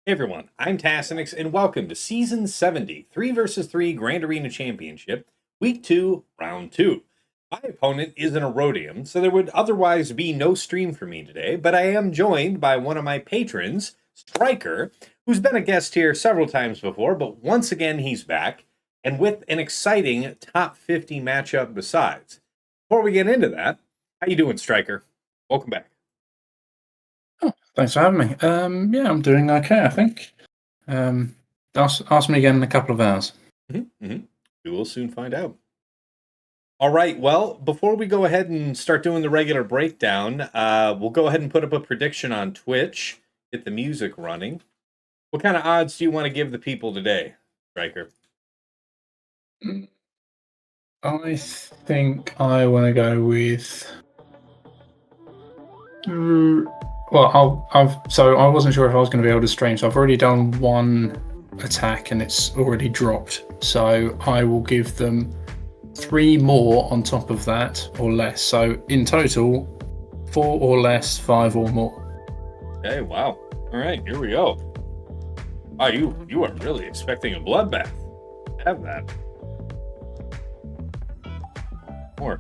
Hey everyone, I'm Tassinix, and welcome to Season 70, 3 vs 3 Grand Arena Championship, Week 2, Round 2. My opponent is an Aurodium, so there would otherwise be no stream for me today, but I am joined by one of my patrons, Striker, who's been a guest here several times before, but once again he's back, and with an exciting top 50 matchup besides. Before we get into that, how you doing, Striker? Welcome back. Oh, thanks for having me. Yeah, I'm doing okay, I think. Ask me again in a couple of hours. We will soon find out. All right, well, before we go ahead and start doing the regular breakdown, we'll go ahead and put up a prediction on Twitch, get the music running. What kind of odds do you want to give the people today, Striker? I think I want to go with... Well, so I wasn't sure if I was going to be able to stream, so I've already done one attack and it's already dropped. So I will give them 3 more on top of that, or less. So in total, 4 or less, 5 or more. Okay, wow. All right, here we go. Oh, you are really expecting a bloodbath. Have that. More.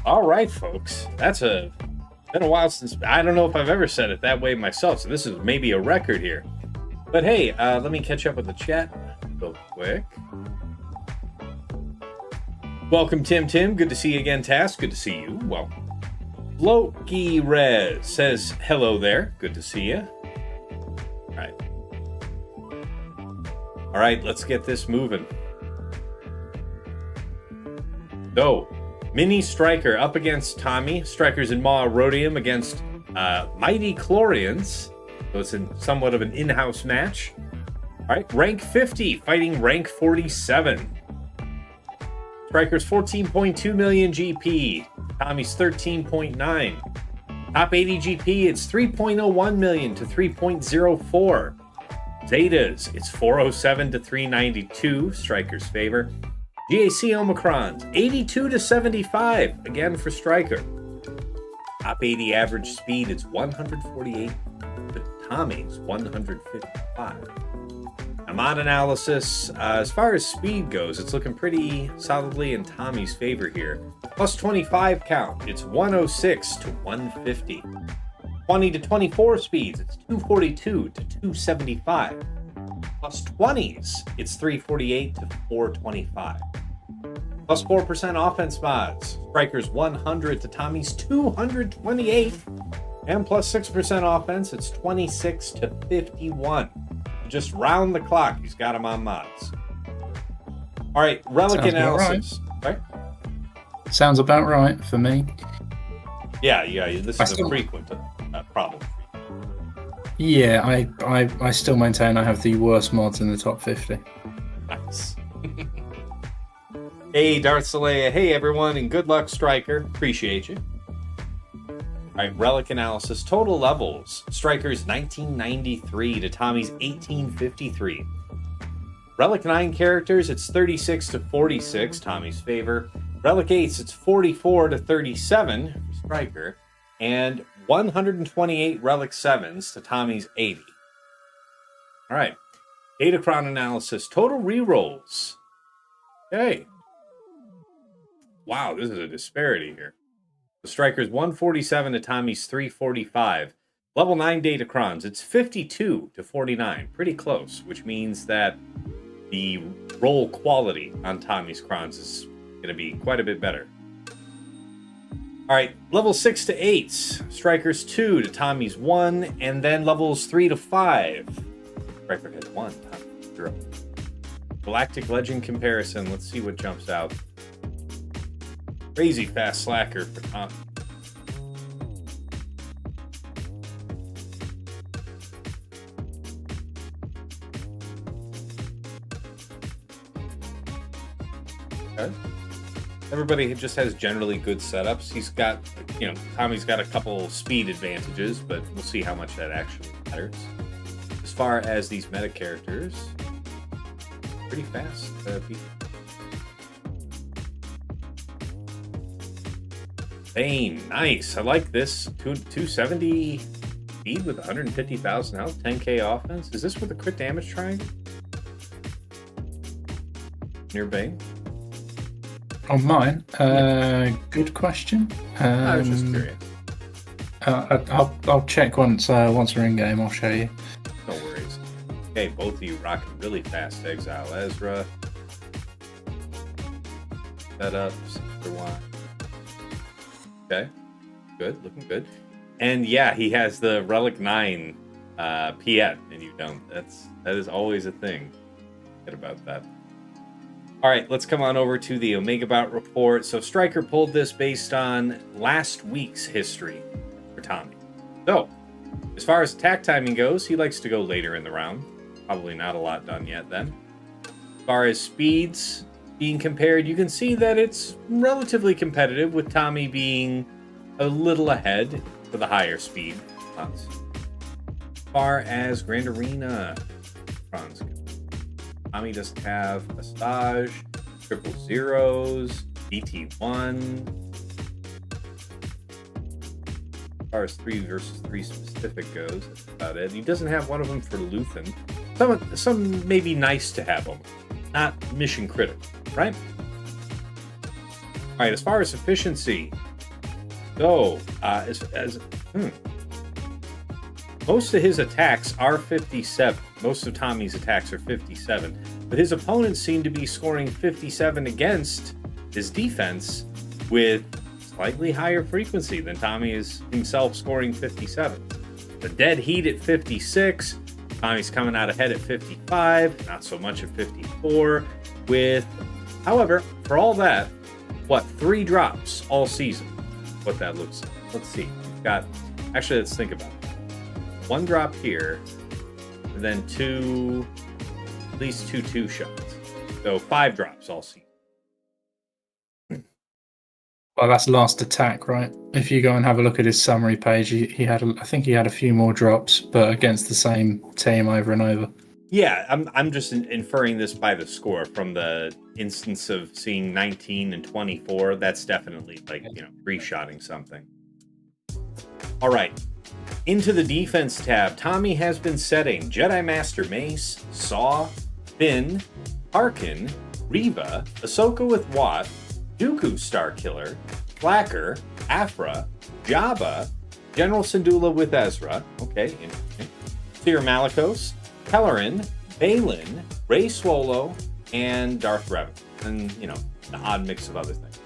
All right, folks. That's been a while since, I don't know if I've ever said it that way myself, so this is maybe a record here. But hey, let me catch up with the chat real quick. Welcome, Tim. Good to see you again, Task. Good to see you. Well, Loki Rez says hello there. Good to see you. All right, let's get this moving. So, Mini Striker up against Tommy. Strikers in Maw Aurodium against Mighty Chlorians. So it's somewhat of an in-house match. All right, rank 50 fighting rank 47. Striker's 14.2 million GP. Tommy's 13.9. Top 80 GP, it's 3.01 million to 3.04. Zetas, it's 407 to 392, Striker's favor. GAC Omicrons, 82 to 75, again for Striker. Top 80 average speed, it's 148 to Tommy's 155. Mod analysis, as far as speed goes, it's looking pretty solidly in Tommy's favor here. Plus 25 count, it's 106 to 150. 20 to 24 speeds, it's 242 to 275. Plus 20s, it's 348 to 425. Plus 4% offense mods, Striker's 100 to Tommy's 228. And plus 6% offense, it's 26 to 51. Just round the clock, he's got him on mods. All right, relic Sounds analysis. Right. Sounds about right for me. Yeah, this is a frequent problem. Yeah, I still maintain I have the worst mods in the top 50. Nice. Hey, Darth Salea. Hey, everyone, and good luck, Striker. Appreciate you. All right, relic analysis. Total levels. Striker's 1993 to Tommy's 1853. Relic 9 characters, it's 36 to 46, Tommy's favor. Relic 8s, it's 44 to 37 for Striker. And 128 Relic 7s to Tommy's 80. All right, Datacron analysis. Total rerolls. Okay. Wow, this is a disparity here. The Striker's 147 to Tommy's 345. Level 9 Datacrons, it's 52 to 49. Pretty close, which means that the roll quality on Tommy's crons is going to be quite a bit better. All right, level 6 to 8s. Striker's 2 to Tommy's 1. And then levels 3 to 5. Striker has 1, Tommy's 0. Galactic Legend comparison. Let's see what jumps out. Crazy fast slacker for Tom. Okay. Everybody just has generally good setups. He's got, Tommy's got a couple speed advantages, but we'll see how much that actually matters. As far as these meta characters, pretty fast people. Bane, nice. I like this. 270 speed with 150,000 health, 10k offense. Is this with a crit damage triangle? Near Bane? On mine? Good question. I was just curious. I'll check once we're in game. I'll show you. No worries. Okay, both of you rocking really fast Exile Ezra. Setups, one. Okay, good, looking good. And yeah, he has the Relic 9 PN, and you don't. That is always a thing. Forget about that. All right, let's come on over to the Omega Bout report. So Striker pulled this based on last week's history for Tommy. So, as far as attack timing goes, he likes to go later in the round. Probably not a lot done yet then. As far as speeds being compared, you can see that it's relatively competitive, with Tommy being a little ahead for the higher speed runs. As far as Grand Arena runs go, Tommy doesn't have Passage, Triple Zeros, DT1. As far as 3 versus 3 specific goes, that's about it. He doesn't have one of them for Luthen. Some may be nice to have them, not mission critical, right? All right, as far as efficiency, most of his attacks are 57. Most of Tommy's attacks are 57, but his opponents seem to be scoring 57 against his defense with slightly higher frequency than Tommy is himself scoring 57. The dead heat at 56. Tommy's coming out ahead at 55, not so much at 54. However, for all that, 3 drops all season? What that looks like. Let's see. Let's think about it. 1 drop here, and then at least two shots. So 5 drops all season. Well, that's last attack, right? If you go and have a look at his summary page, he had, I think he had a few more drops, but against the same team over and over. Yeah, I'm just inferring this by the score from the instance of seeing 19 and 24. That's definitely like, pre-shotting something. All right, into the defense tab. Tommy has been setting Jedi Master Mace, Saw, Finn, Harkin, Reva, Ahsoka with Watt, Dooku Starkiller, Flacker, Afra, Jabba, General Syndulla with Ezra, okay, interesting, Seer Malicos, Kelleran, Balin, Rey Swolo, and Darth Revan, and, an odd mix of other things.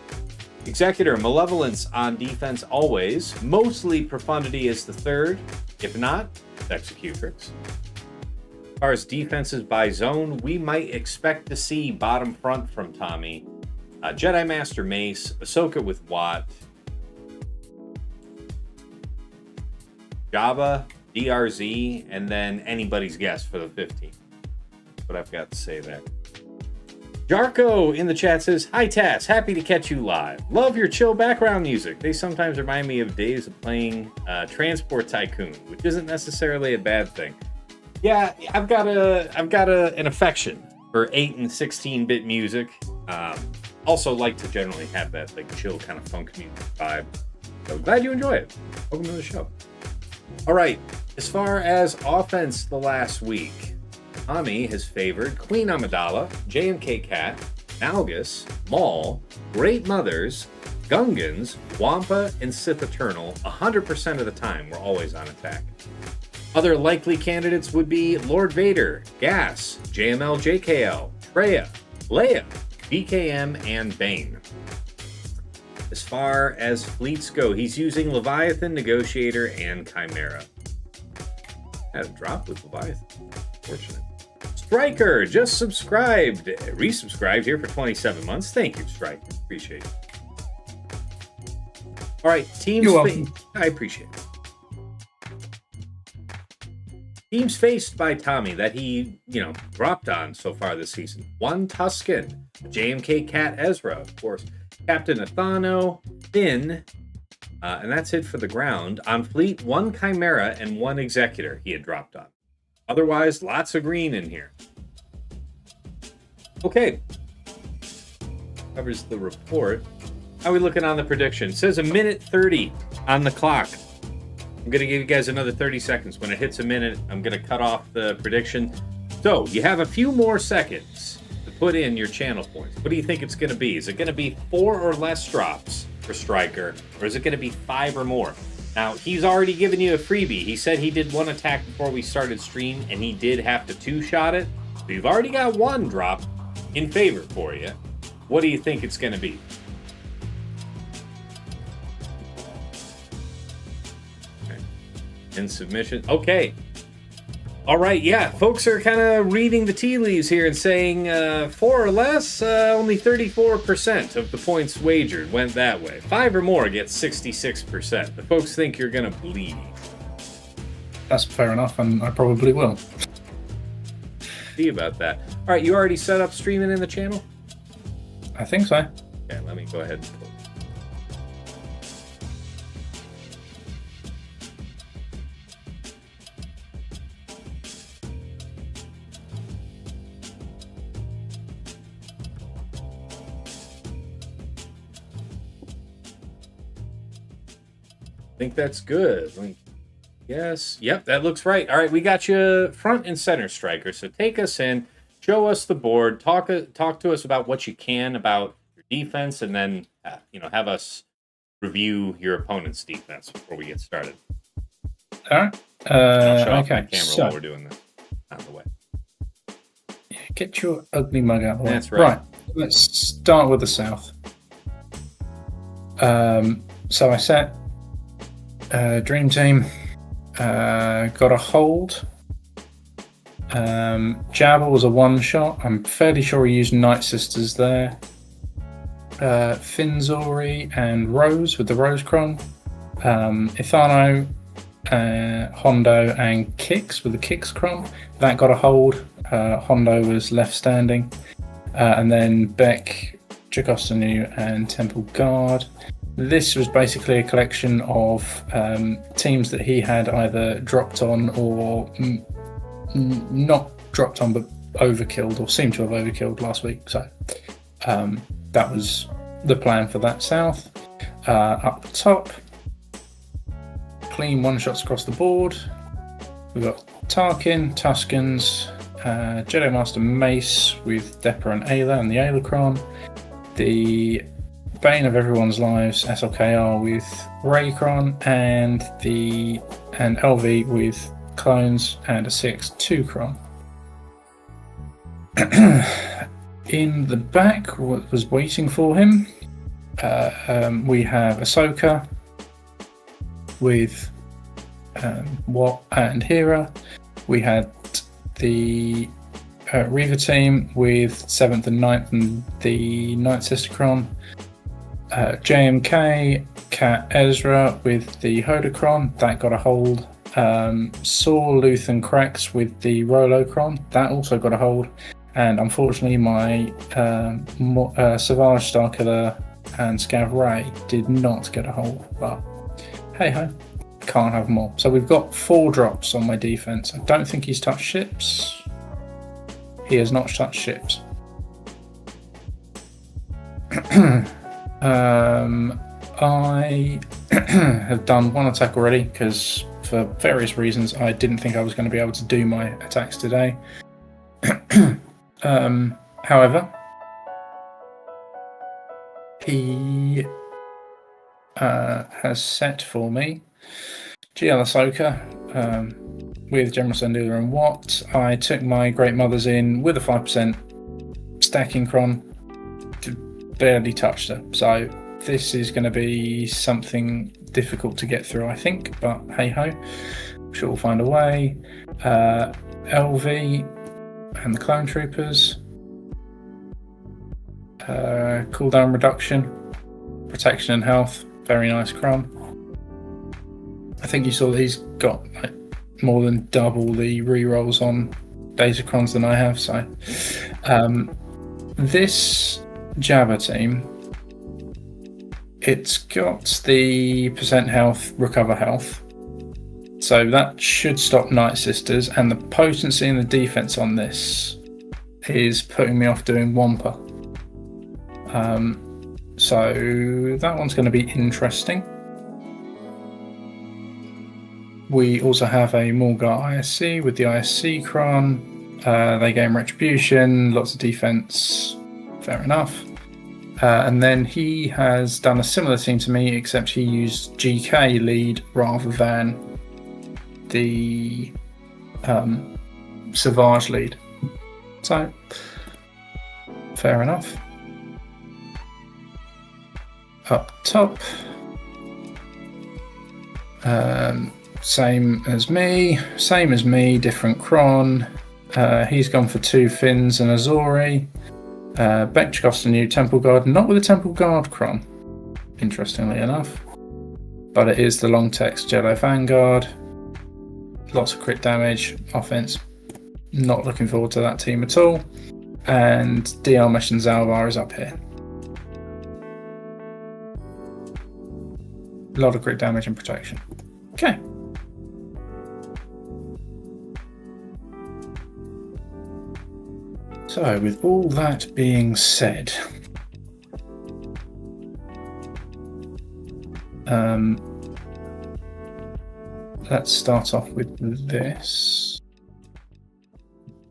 Executor, Malevolence on defense always, mostly Profundity is the third, if not, Executrix. As far as defenses by zone, we might expect to see bottom front from Tommy, Jedi Master Mace, Ahsoka with Watt, Jabba, DRZ, and then anybody's guess for the 15th. That's what I've got to say there. Jarko in the chat says, "Hi Tass, happy to catch you live. Love your chill background music. They sometimes remind me of days of playing Transport Tycoon, which isn't necessarily a bad thing." Yeah, I've got an affection for 8 and 16-bit music. Also like to generally have that like chill kind of funk music vibe. So glad you enjoy it. Welcome to the show. All right, as far as offense the last week, Tommy has favored Queen Amidala, JMK Cat, Malgus, Maul, Great Mothers, Gungans, Wampa, and Sith Eternal 100% of the time. We're always on attack. Other likely candidates would be Lord Vader, Gas, JML JKL, Traya, Leia, BKM, and Bane. As far as fleets go, he's using Leviathan, Negotiator, and Chimera. Had a drop with Leviathan. Fortunate. Striker just resubscribed here for 27 months. Thank you, Striker. Appreciate it. All right, teams. You're welcome. I appreciate it. Teams faced by Tommy that he, dropped on so far this season. 1 Tusken, JMK Cat Ezra, of course, Captain Athano, Finn, and that's it for the ground. On fleet, 1 Chimera and 1 Executor he had dropped on. Otherwise, lots of green in here. Okay. Covers the report. How are we looking on the prediction? It says 1:30 on the clock. I'm going to give you guys another 30 seconds. When it hits a minute, I'm going to cut off the prediction. So, you have a few more seconds to put in your channel points. What do you think it's going to be? Is it going to be 4 or less drops for Striker, or is it going to be 5 or more? Now, he's already given you a freebie. He said he did 1 attack before we started stream, and he did have to 2-shot it. So you've already got 1 drop in favor for you. What do you think it's going to be? In submission. Okay. All right. Yeah. Folks are kind of reading the tea leaves here and saying 4 or less, only 34% of the points wagered went that way. 5 or more gets 66%. The folks think you're going to bleed. That's fair enough, and I probably will. See about that. All right. You already set up streaming in the channel? I think so. Okay. Let me go ahead and close. I think that's good. Yes. Yep, that looks right. All right, we got you front and center, Striker. So take us in, show us the board, talk to us about what you can about your defense, and then have us review your opponent's defense before we get started. All right. I'll show off my Okay. camera So, while we're doing this. Out of the way. get your ugly mug out of the way. That's right. Let's start with the south. So I set Dream Team. Got a hold. Jabba was a one-shot. I'm fairly sure he used Night Sisters there. Finzori and Rose with the Rose Cron. Ithano, Hondo and Kix with the Kix Cron. That got a hold. Hondo was left standing. And then Beck, Jagostanu and Temple Guard. This was basically a collection of teams that he had either dropped on or not dropped on, but overkilled, or seemed to have overkilled last week. So that was the plan for that south. Up the top, clean one-shots across the board. We've got Tarkin, Tuskens, Jedi Master Mace with Depper and Ayla and the Ayla-Cron. The Bane of Everyone's Lives, SLKR with Raycron, and LV with clones and a 6-2 Cron. In the back, what was waiting for him, we have Ahsoka with Wat and Hera. We had the Reaver team with 7th and 9th and the 9th Sister Cron. JMK, Cat Ezra with the Hodocron, that got a hold. Saw Luth and Cracks with the Rolocron, that also got a hold. And unfortunately, my Savage Starkiller and Scav Ray did not get a hold. But hey ho, can't have more. So we've got 4 drops on my defense. I don't think he's touched ships. He has not touched ships. I have done 1 attack already because for various reasons I didn't think I was going to be able to do my attacks today. However, he has set for me GL Ahsoka with General Sandula and Wat. I took my Great Mothers in with a 5% stacking Cron. Barely touched her, so this is going to be something difficult to get through, I think, but hey ho, I'm sure we'll find a way. LV and the Clone Troopers, cooldown reduction, protection and health, very nice Cron. I think you saw that he's got like more than double the rerolls on Days of Crons than I have, so this Jabba team, it's got the percent health, recover health, so that should stop Night Sisters, and the potency and the defense on this is putting me off doing Wampa. So that one's going to be interesting. We also have a Morgar ISC with the ISC Cron. They gain retribution, lots of defense, fair enough. And then he has done a similar team to me, except he used GK lead rather than the Savage lead. So, fair enough. Up top, same as me, different Cron. He's gone for 2 Finns and Azori. Beck cost a new Temple Guard, not with a Temple Guard Cron, interestingly enough, but it is the long text Jedi Vanguard. Lots of crit damage, offense. Not looking forward to that team at all. And DL Mission Zalvar is up here. A lot of crit damage and protection. Okay. So, with all that being said, let's start off with this.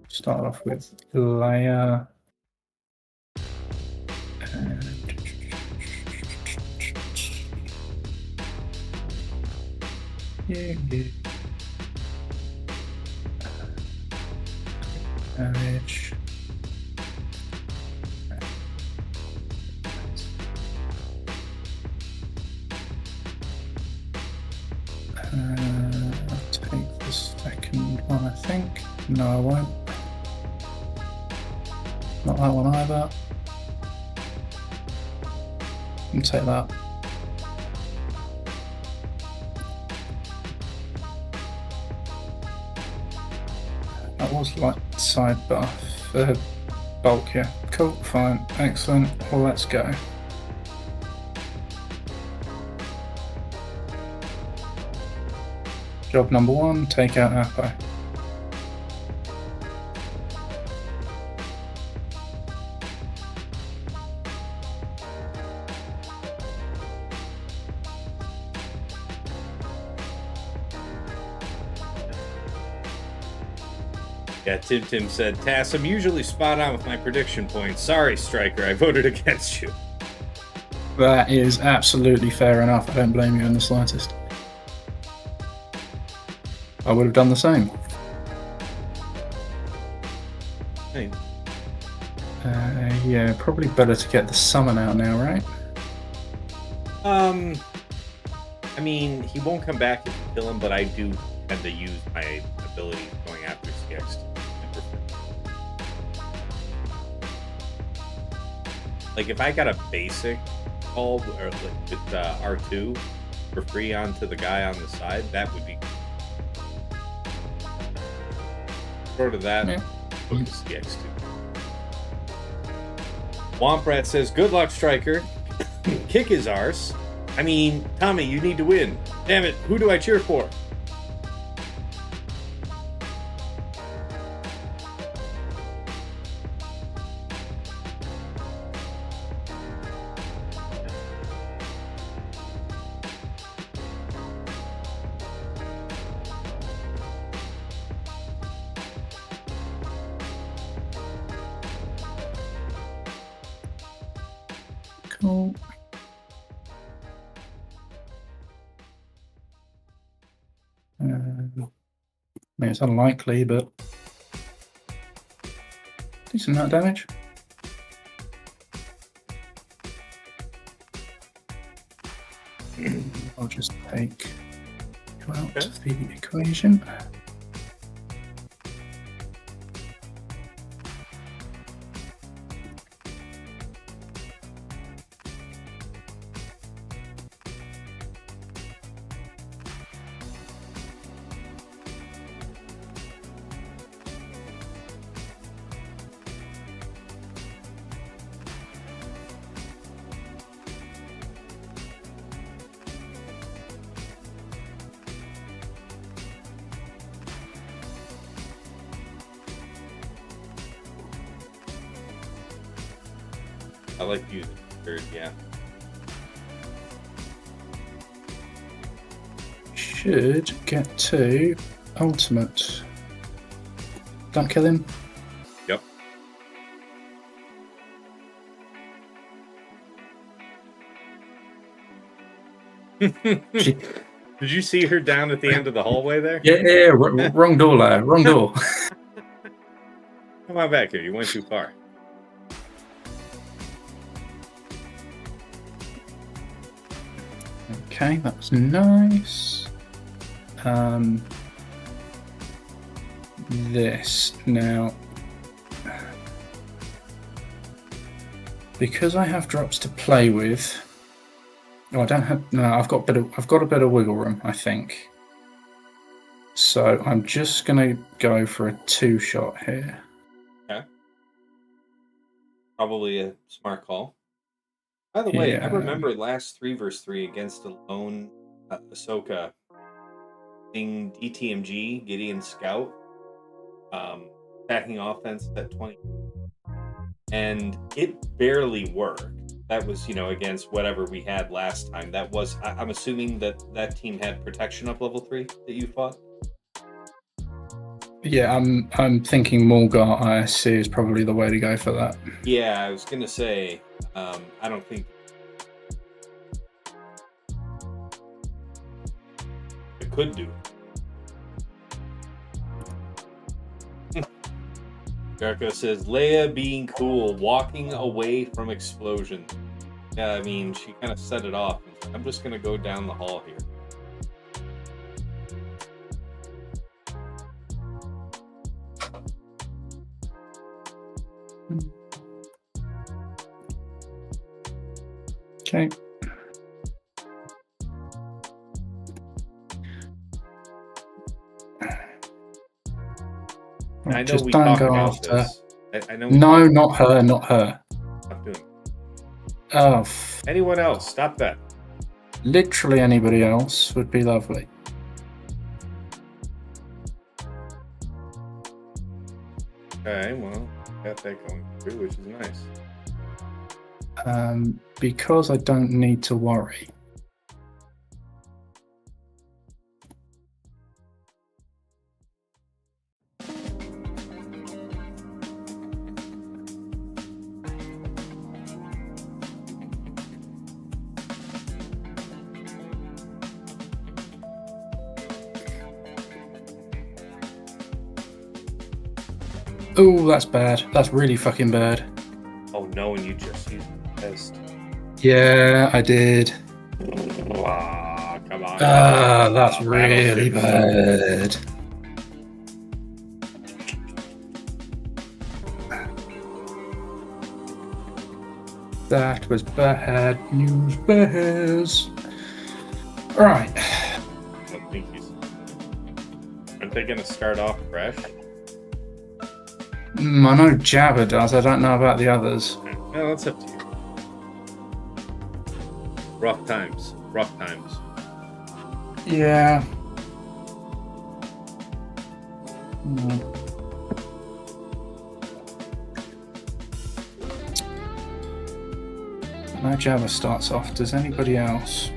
Start off with Leia. And damage. I'll take the second one, I think. No, I won't. Not that one either. I'll take that. That was like side buff. Bulk, yeah. Cool, fine, excellent. Well, let's go. Job number 1, take out Apo. Yeah, Tim said, Tass, I'm usually spot on with my prediction points. Sorry, Striker, I voted against you. That is absolutely fair enough. I don't blame you in the slightest. I would have done the same. Hey. Yeah, probably better to get the summon out now, right? I mean, he won't come back if you kill him, but I do tend to use my abilities going after CX. Like, if I got a basic call or with R2 for free onto the guy on the side, that would be short of that. Yeah. Look at CX2. Womprat says, good luck, Striker. Kick his arse. I mean, Tommy, you need to win. Damn it, who do I cheer for? Cool. I mean, it's unlikely, but decent amount of damage. I'll just take you out of the equation. I like using third, yeah. Should get to ultimate. Don't kill him. Yep. Did you see her down at the end of the hallway there? Yeah, wrong door, lad. Wrong door. Come on back here. You went too far. Okay, that was nice. This now, because I have drops to play with. Oh, I don't have. No, I've got a bit of wiggle room, I think. So I'm just gonna go for a 2-shot here. Okay. Probably a smart call. By the way, I remember last 3 vs 3 against a lone Ahsoka being DTMG, Gideon Scout, attacking offense at 20. And it barely worked. That was, against whatever we had last time. That was, I'm assuming that team had protection up level 3 that you fought? Yeah, I'm thinking Morgar ISC is probably the way to go for that. Yeah, I was going to say, I don't think it could do. Jericho says, Leia being cool, walking away from explosion. Yeah, I mean, she kind of set it off. I'm just going to go down the hall here. Okay. I know just we don't talked go about after. this. I know. No, not her, not her. Stop doing it. Oh. Anyone else? Stop that. Literally anybody else would be lovely. Okay, well, got that going through, which is nice. Because I don't need to worry. Oh, that's bad. That's really fucking bad. Oh no, and you just used the test. Yeah, I did. Ah, come on. That's really bad. That was bad news bears. Right. Aren't they going to start off fresh? I know Jabba does. I don't know about the others. Well, that's up to you. Rough times. Rough times. Yeah. No Jabba starts off. Does anybody else?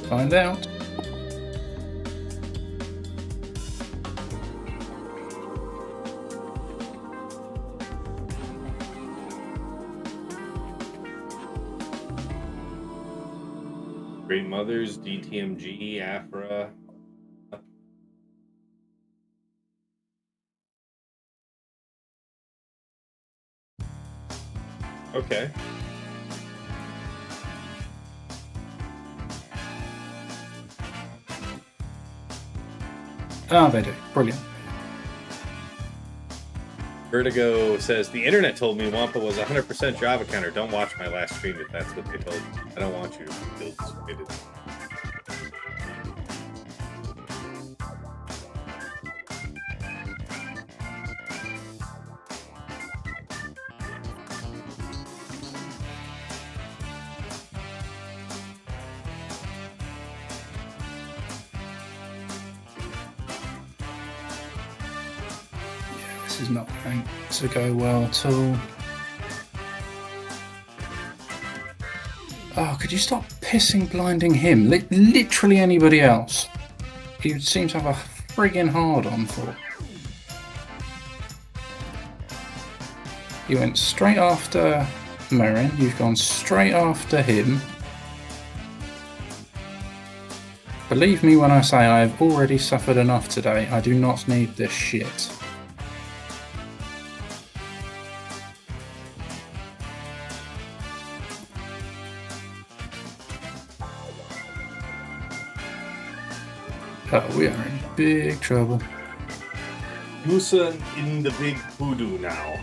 Find out. Great Mothers, DTMG, Afra. Okay. Oh, they do. Brilliant. Vertigo says, the internet told me Wampa was 100% Java counter. Don't watch my last stream if that's what they told you. I don't want you to feel disappointed. This is not going to go well at all. Oh, could you stop pissing blinding him? Literally anybody else. You seem to have a friggin' hard on for. You went straight after Merrin. You've gone straight after him. Believe me when I say I have already suffered enough today. I do not need this shit. Oh, we are in big trouble. Musa in the big hoodoo now.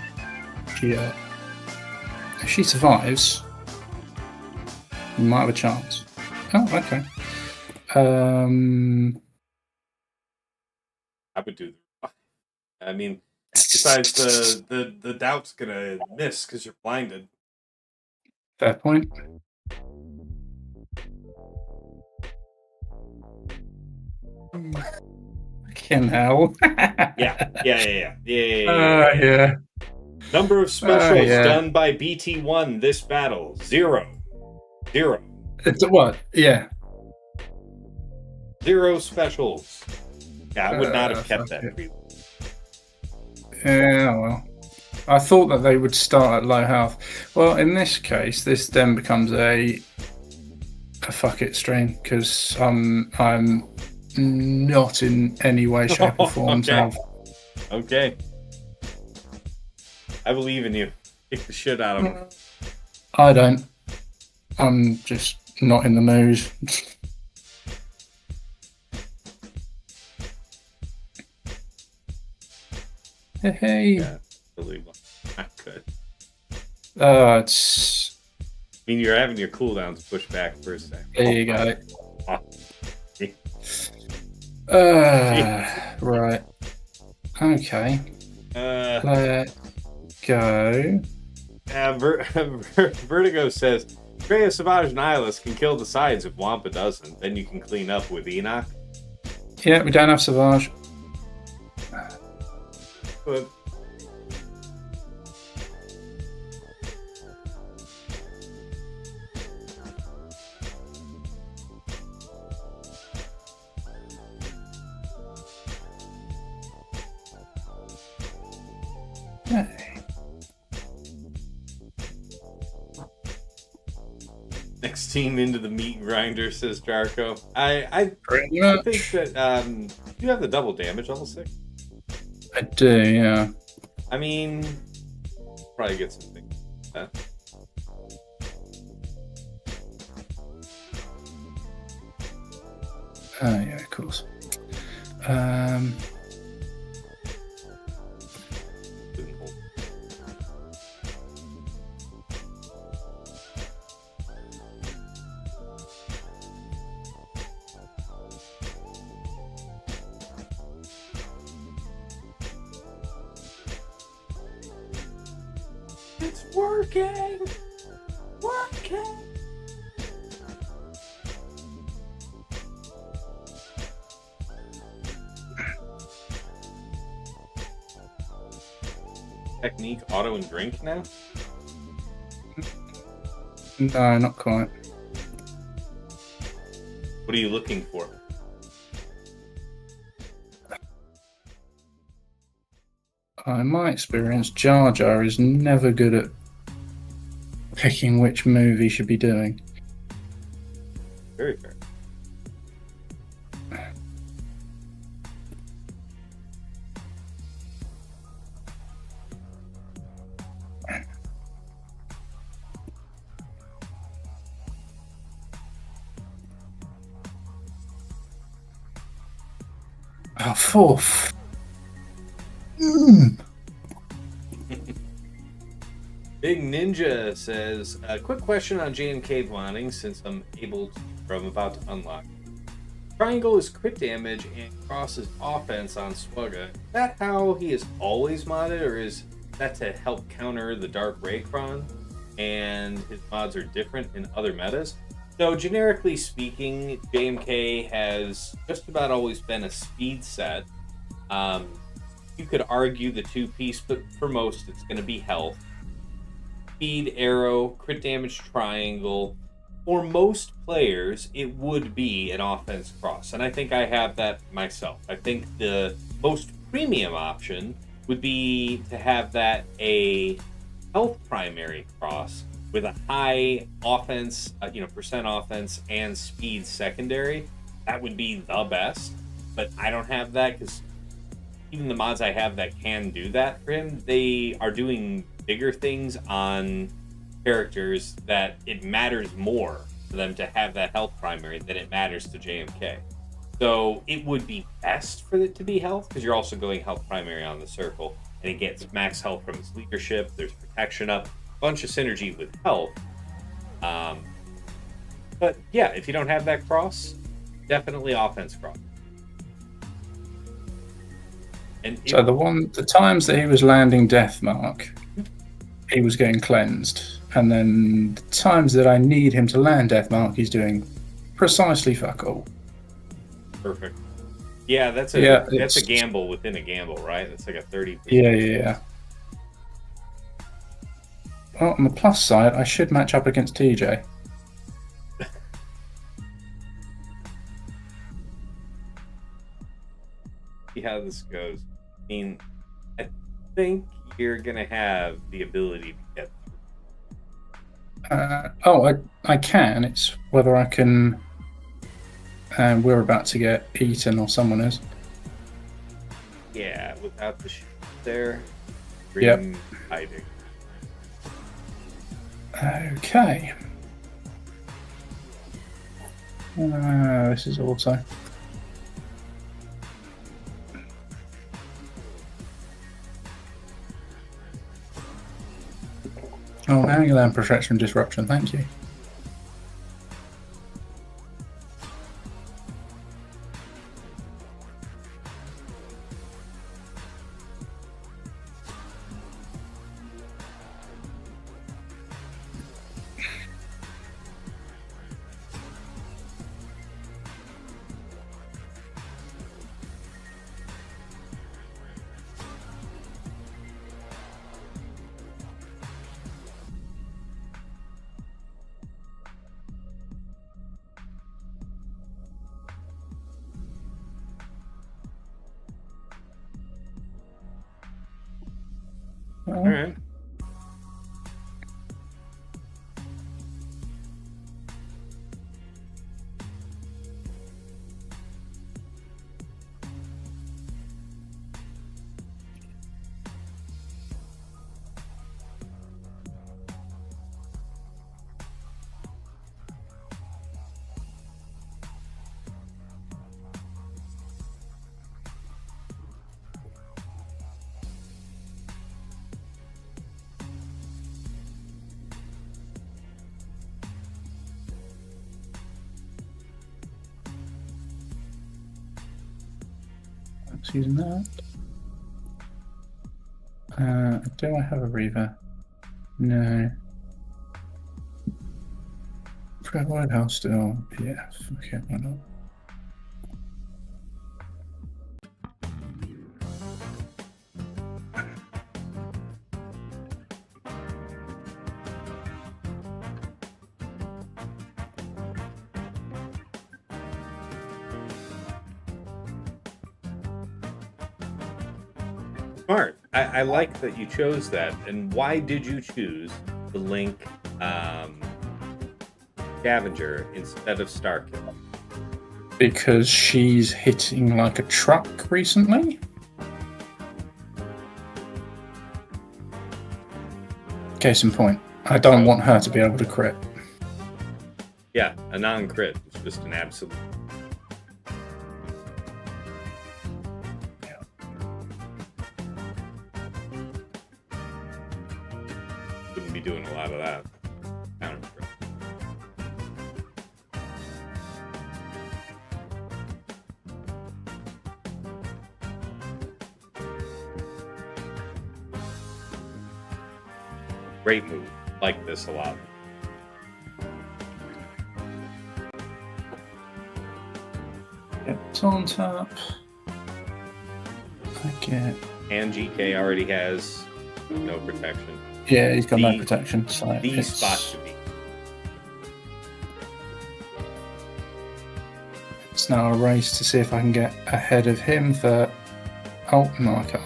Yeah. If she survives, we might have a chance. Oh, okay. I would do. I mean, besides the doubt's gonna miss because you're blinded. Fair point. Fucking hell. Yeah. Number of specials done by BT1 this battle: 0. It's what? Yeah. 0 specials. Yeah, I would not have kept that for you. Yeah, well. I thought that they would start at low health. Well, in this case, this then becomes a fuck it stream because I'm not in any way, shape, or form. Okay. I believe in you. Kick the shit out of him. I don't. I'm just not in the mood. Hey. Yeah, really not good. It's. I mean, you're having your cooldowns pushed back for a second. There you go. Right. Okay. Let go. Vertigo says, Freya, Savage, and Nihilus can kill the sides if Wampa doesn't. Then you can clean up with Enoch. Yeah, we don't have Savage. But next team into the meat grinder, says Jarko. I Pretty I much. think that you have the double damage level 6. I do, yeah. I mean, probably get some things like that. Yeah, of course. It's working! Working! Technique, auto, and drink now? No, not quite. What are you looking for? In my experience, Jar Jar is never good at picking which move he should be doing. Very fair. Oh, fourth. Big Ninja says, a quick question on J&K blinding since I'm about to unlock. Triangle is crit damage and cross is offense on Swugga. Is that how he is always modded, or is that to help counter the Dark Raycron and his mods are different in other metas? So generically speaking, JMK has just about always been a speed set. You could argue the two-piece, but for most it's going to be health. Speed, arrow, crit damage, triangle. For most players, it would be an offense cross, and I think I have that myself. I think the most premium option would be to have that a health primary cross with a high offense, percent offense and speed secondary. That would be the best, but I don't have that because even the mods I have that can do that for him, they are doing bigger things on characters that it matters more for them to have that health primary than it matters to JMK. So it would be best for it to be health because you're also going health primary on the circle and it gets max health from its leadership. There's protection up, a bunch of synergy with health. But yeah, if you don't have that cross, definitely offense cross. And So the times that he was landing Death Mark, he was getting cleansed. And then the times that I need him to land Death Mark, he's doing precisely fuck all. Perfect. Yeah, that's a gamble within a gamble, right? That's like a 30%. Yeah. Well, on the plus side, I should match up against TJ. See how this goes. I mean, I think you're gonna have the ability to get. I can. It's whether I can. And we're about to get eaten, or someone is. Yeah, without the shit there. Yep. Hiding. Okay. This is auto. Oh, now you land protection and disruption. Thank you. All right. Let's use that. Do I have a Reaver? No. Fred Lighthouse still? Yeah, okay, why not? Smart. I like that you chose that. And why did you choose the Link Scavenger instead of Starkill? Because she's hitting like a truck recently. Case in point, I don't want her to be able to crit. Yeah, a non-crit. It's just an absolute. Wouldn't be doing a lot of that. Counter crit. Great move. Like this a lot. It's on top. I get. And GK already has no protection. Yeah, he's got no protection. So The spot to be. It's now a race to see if I can get ahead of him for. Oh, no, I can't.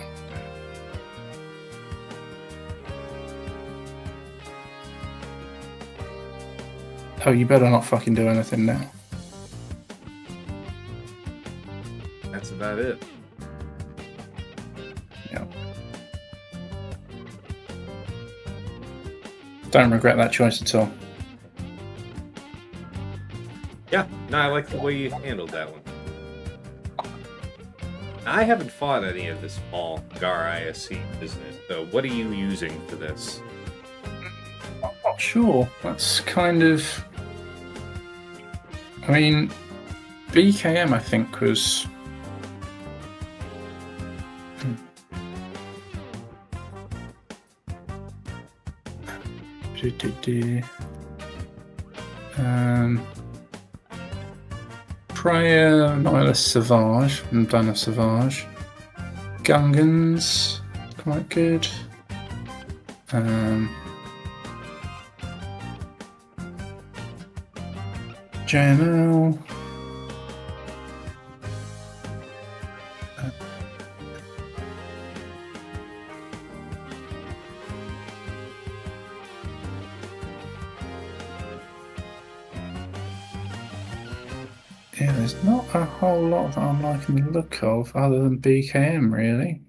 Oh, you better not fucking do anything now. That's about it. Yeah. Don't regret that choice at all. Yeah, no, I like the way you handled that one. I haven't fought any of the small GAR ISC business, so what are you using for this? I'm not sure. That's kind of. I mean, BKM, I think, was. Prior Nihilus Savage and Banner Savage. Gungans, quite good. JML. Yeah, there's not a whole lot that I'm liking the look of other than BKM, really.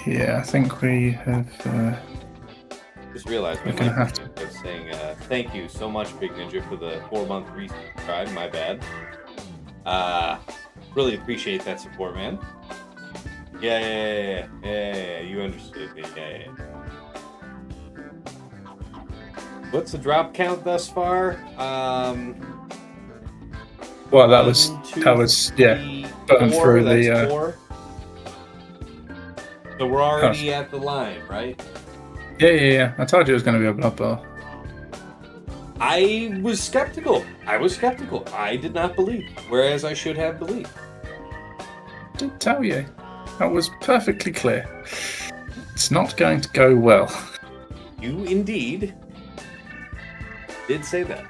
Yeah, I think we have. Just realized my We're gonna mic have to. was saying thank you so much, Big Ninja, for the 4-month resubscribe. My bad. Really appreciate that support, man. Yeah. You understood me. Yeah. What's the drop count thus far? Well, that was 1, 2, yeah, 3, burn 4, through that's the. 4. So we're already at the line, right? Yeah. I told you it was going to be a bloodbath. I was skeptical. I did not believe, whereas I should have believed. did tell you. That was perfectly clear. It's not going to go well. You indeed did say that.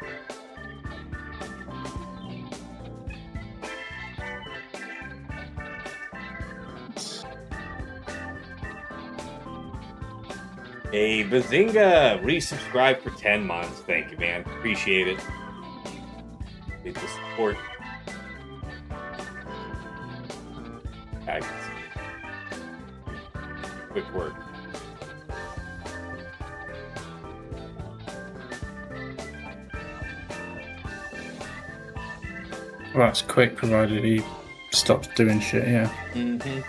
Hey, Bazinga! Resubscribe for 10 months. Thank you, man. Appreciate it. Appreciate the support. I can see it. Quick work. Well, that's quick, provided he stops doing shit, yeah. Mm-hmm.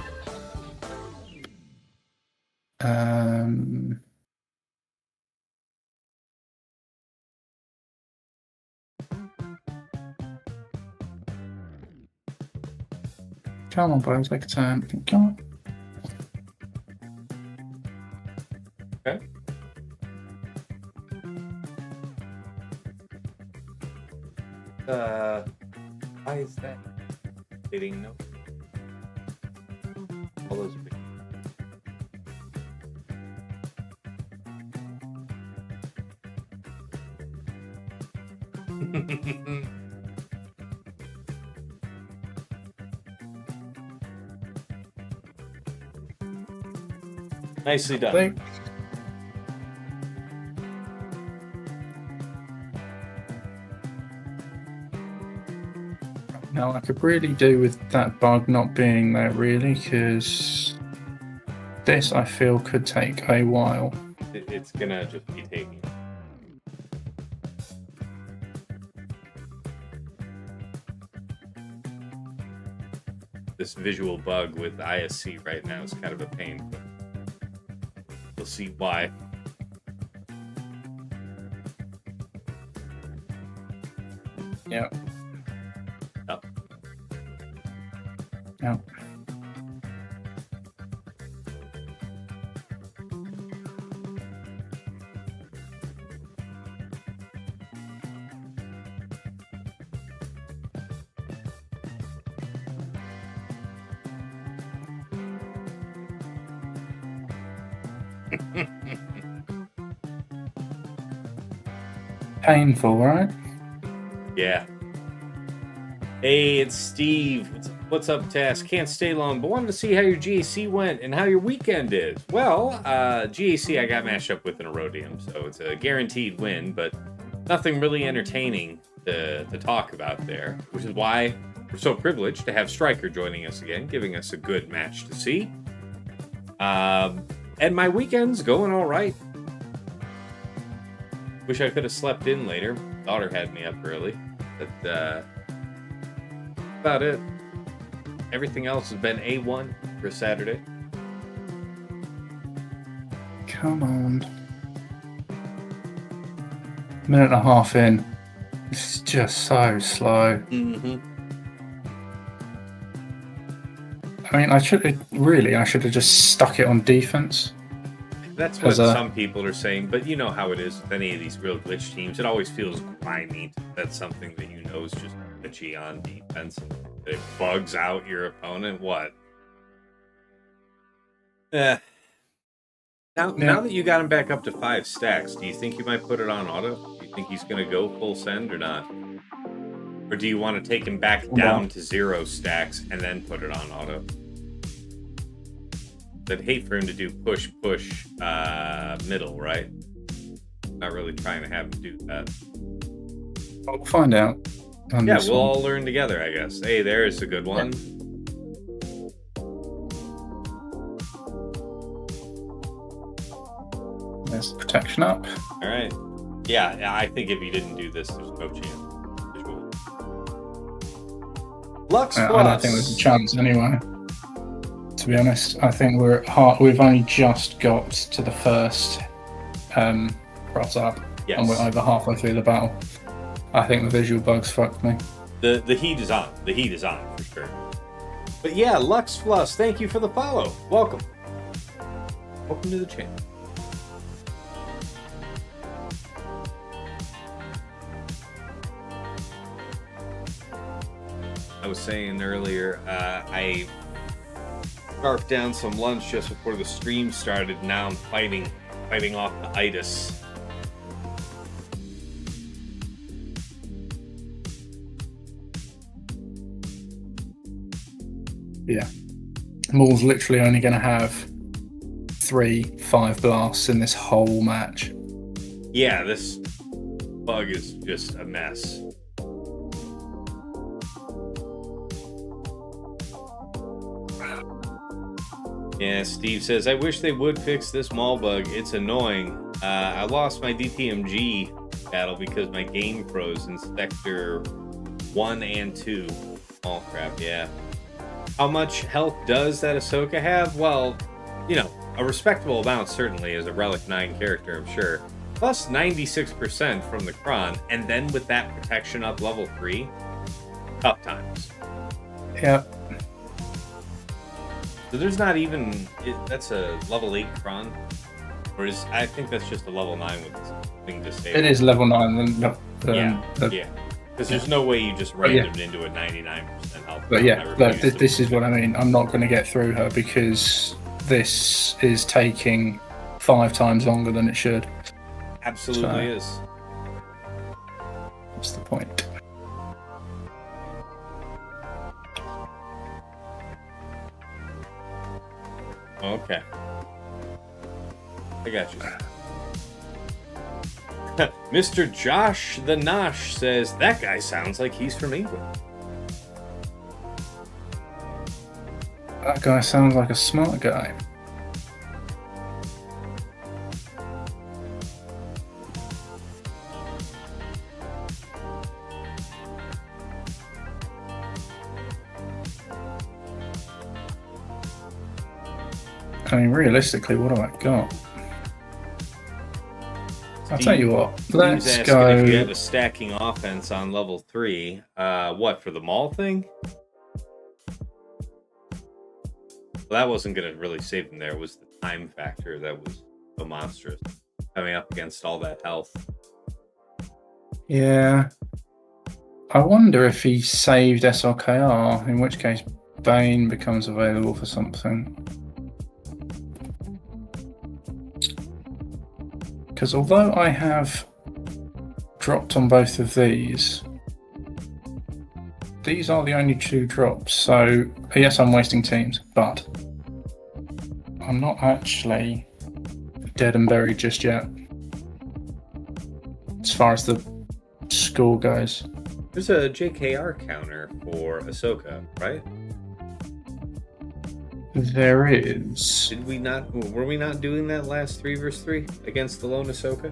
Come on, boys, take a turn. Come on. Okay. Why is that? They didn't know. All those big. Nicely done. Now, I could really do with that bug not being there, really, because this, I feel, could take a while. It's gonna just be taking. This visual bug with ISC right now is kind of a pain. But we'll see why. Yeah. Oh. Yeah. Painful, right? Yeah. Hey, it's Steve. What's up, Tass? Can't stay long, but wanted to see how your GAC went and how your weekend is. Well, GAC I got mashed up with an Aurodium, so it's a guaranteed win, but nothing really entertaining to talk about there, which is why we're so privileged to have Stryker joining us again, giving us a good match to see. And my weekend's going all right. Wish I could have slept in later. Daughter had me up early, but about it. Everything else has been A1 for Saturday. Come on. Minute and a half in. It's just so slow. Mm-hmm. I mean, I should have just stuck it on defense. That's what some people are saying, but you know how it is with any of these real glitch teams. It always feels grimy. That's something that you know is just glitchy on defense. It bugs out your opponent. What? Now that you got him back up to 5 stacks, do you think you might put it on auto? Do you think he's going to go full send or not? Or do you want to take him back down to 0 stacks and then put it on auto? I'd hate for him to do push, middle, right? Not really trying to have him do that. We'll find out. Yeah, we'll all learn together, I guess. Hey, there's a good one. There's the protection up. All right. Yeah, I think if you didn't do this, there's no chance. Lux Plus. I don't think there's a chance anyway. To be honest, I think we're at heart. We've only just got to the first cross up, and we're over halfway through the battle. I think the visual bugs fucked me. The heat is on. The heat is on for sure. But yeah, Lux Plus, thank you for the follow. Welcome. Welcome to the channel. I was saying earlier, I Scarfed down some lunch just before the stream started. Now I'm fighting off the itis. Yeah. Maul's literally only going to have 3-5 blasts in this whole match. Yeah, this bug is just a mess. Yeah, Steve says, I wish they would fix this Maul bug. It's annoying. I lost my DTMG battle because my game froze in Sector 1 and 2. Oh, crap, yeah. How much health does that Ahsoka have? Well, you know, a respectable amount certainly as a Relic 9 character, I'm sure. Plus 96% from the Kron, and then with that protection up level 3, tough times. Yeah. So there's not even... that's a level 8 Kron? Or is... I think that's just a level 9 with this thing disabled. It is level 9. Yeah. Because there's no way you just randomed into a 99% health. But yeah, look, this is what I mean. I'm not going to get through her because this is taking 5 times longer than it should. Absolutely is. What's the point? Okay. I got you. Mr. Josh the Nosh says, that guy sounds like he's from England. That guy sounds like a smart guy. I mean, realistically, what do I got? I'll tell you what. Let's go. If you have a stacking offense on level 3, what, for the Maul thing? Well, that wasn't going to really save him there. It was the time factor that was so monstrous. Coming up against all that health. Yeah. I wonder if he saved SRKR, in which case Bane becomes available for something. Because although I have dropped on both of these are the only 2 drops. So, yes, I'm wasting teams, but I'm not actually dead and buried just yet. As far as the score goes. There's a JKR counter for Ahsoka, right? There is. Did we not? Were we not doing that last 3 versus 3 against the lone Ahsoka?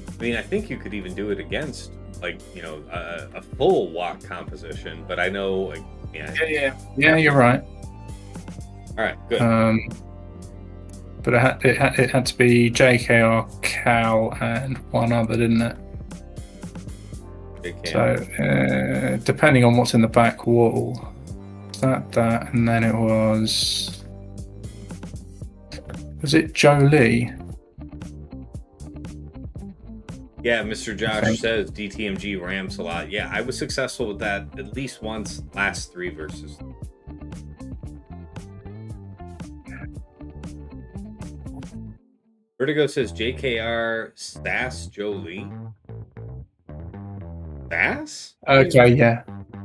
I mean, I think you could even do it against, like, you know, a full walk composition. But I know, like, yeah, you're right. All right, good. But it had to be JKR, Cal, and one other, didn't it? JKR. So, depending on what's in the back wall. That, and then it was it Jolie? Yeah, Mr. Josh says DTMG ramps a lot. Yeah, I was successful with that at least once last 3 versus. Vertigo says JKR Sass Jolie. Sass? Okay, yeah.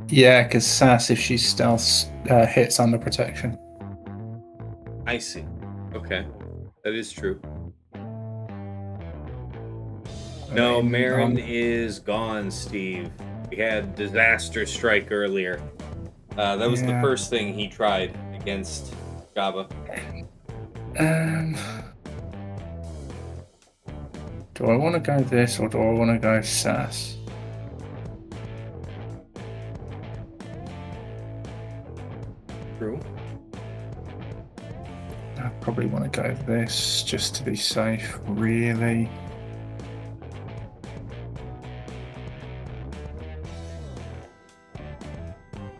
Yeah, because Sass, if she stealths, hits under protection. I see. Okay. That is true. No, Marin is gone, Steve. We had Disaster Strike earlier. That was the first thing he tried against Jabba. Do I want to go this or do I want to go Sass? True. I probably want to go this just to be safe, really.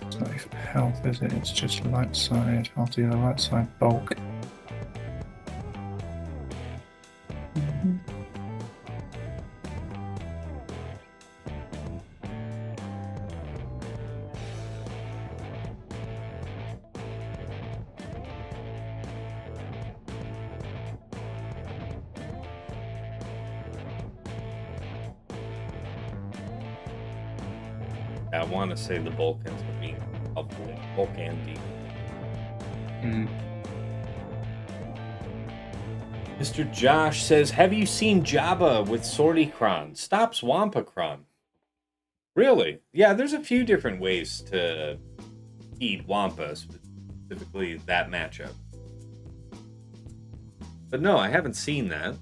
It's not even health, is it? It's just light side. I'll do the light side bulk. I want to say the bulk ends up being helpful. Bulk and deep. Mr. Josh says, have you seen Jabba with Sordicron? Stops Wampacron. Really? Yeah, there's a few different ways to feed Wampa, specifically that matchup. But no, I haven't seen that.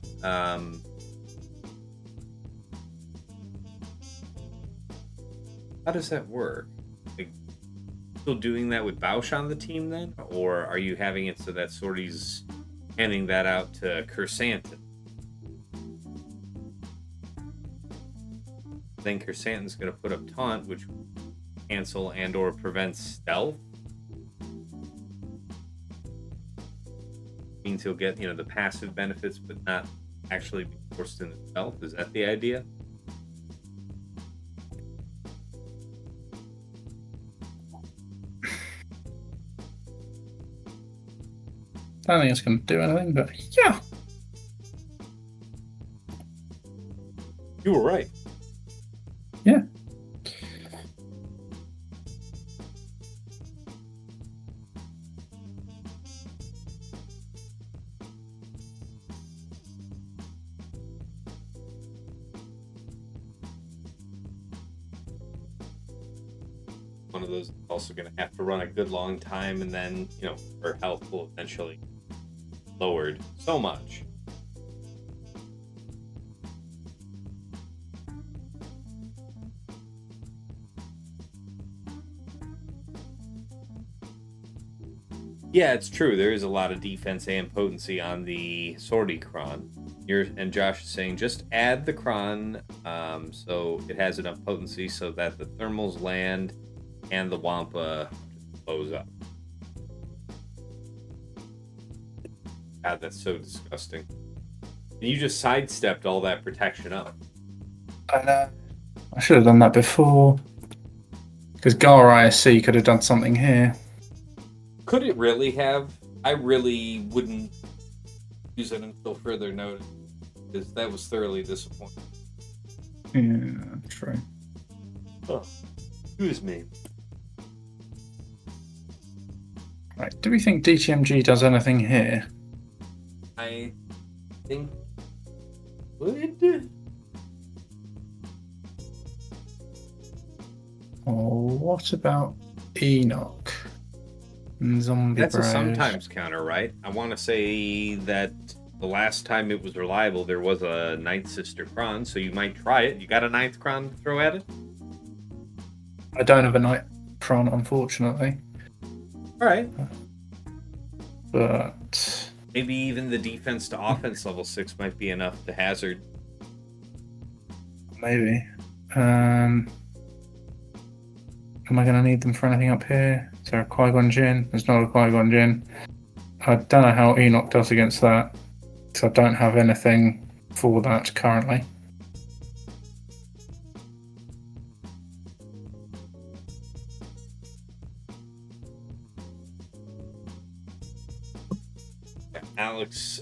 How does that work? Like, still doing that with Bausch on the team then? Or are you having it so that Sorty's handing that out to Kersantin? Then Kersantin's going to put up Taunt, which cancel and or prevents stealth. Means he'll get, the passive benefits, but not actually be forced into stealth. Is that the idea? I don't think it's going to do anything, but yeah. You were right. Yeah. One of those is also going to have to run a good long time, and then, her health will eventually lowered so much. Yeah, it's true. There is a lot of defense and potency on the Sordicron. And Josh is saying just add the Cron so it has enough potency so that the thermals land and the Wampa just blows up. God, that's so disgusting. And you just sidestepped all that protection up. I know. I should have done that before. Because Gar ISC could have done something here. Could it really have? I really wouldn't use it until further notice. Because that was thoroughly disappointing. Yeah, true. Oh, excuse me. Right, do we think DTMG does anything here? I think would. Or what about Enoch? Zombie That's Bros? a sometimes counter, right? I want to say that the last time it was reliable, there was a ninth sister Cron, so you might try it. You got a ninth Cron to throw at it? I don't have a Night Prawn, unfortunately. All right. But maybe even the defense to offense level 6 might be enough to hazard. Maybe. Am I going to need them for anything up here? Is there a Qui-Gon Jinn? There's not a Qui-Gon Jinn. I don't know how Enoch does against that, because I don't have anything for that currently.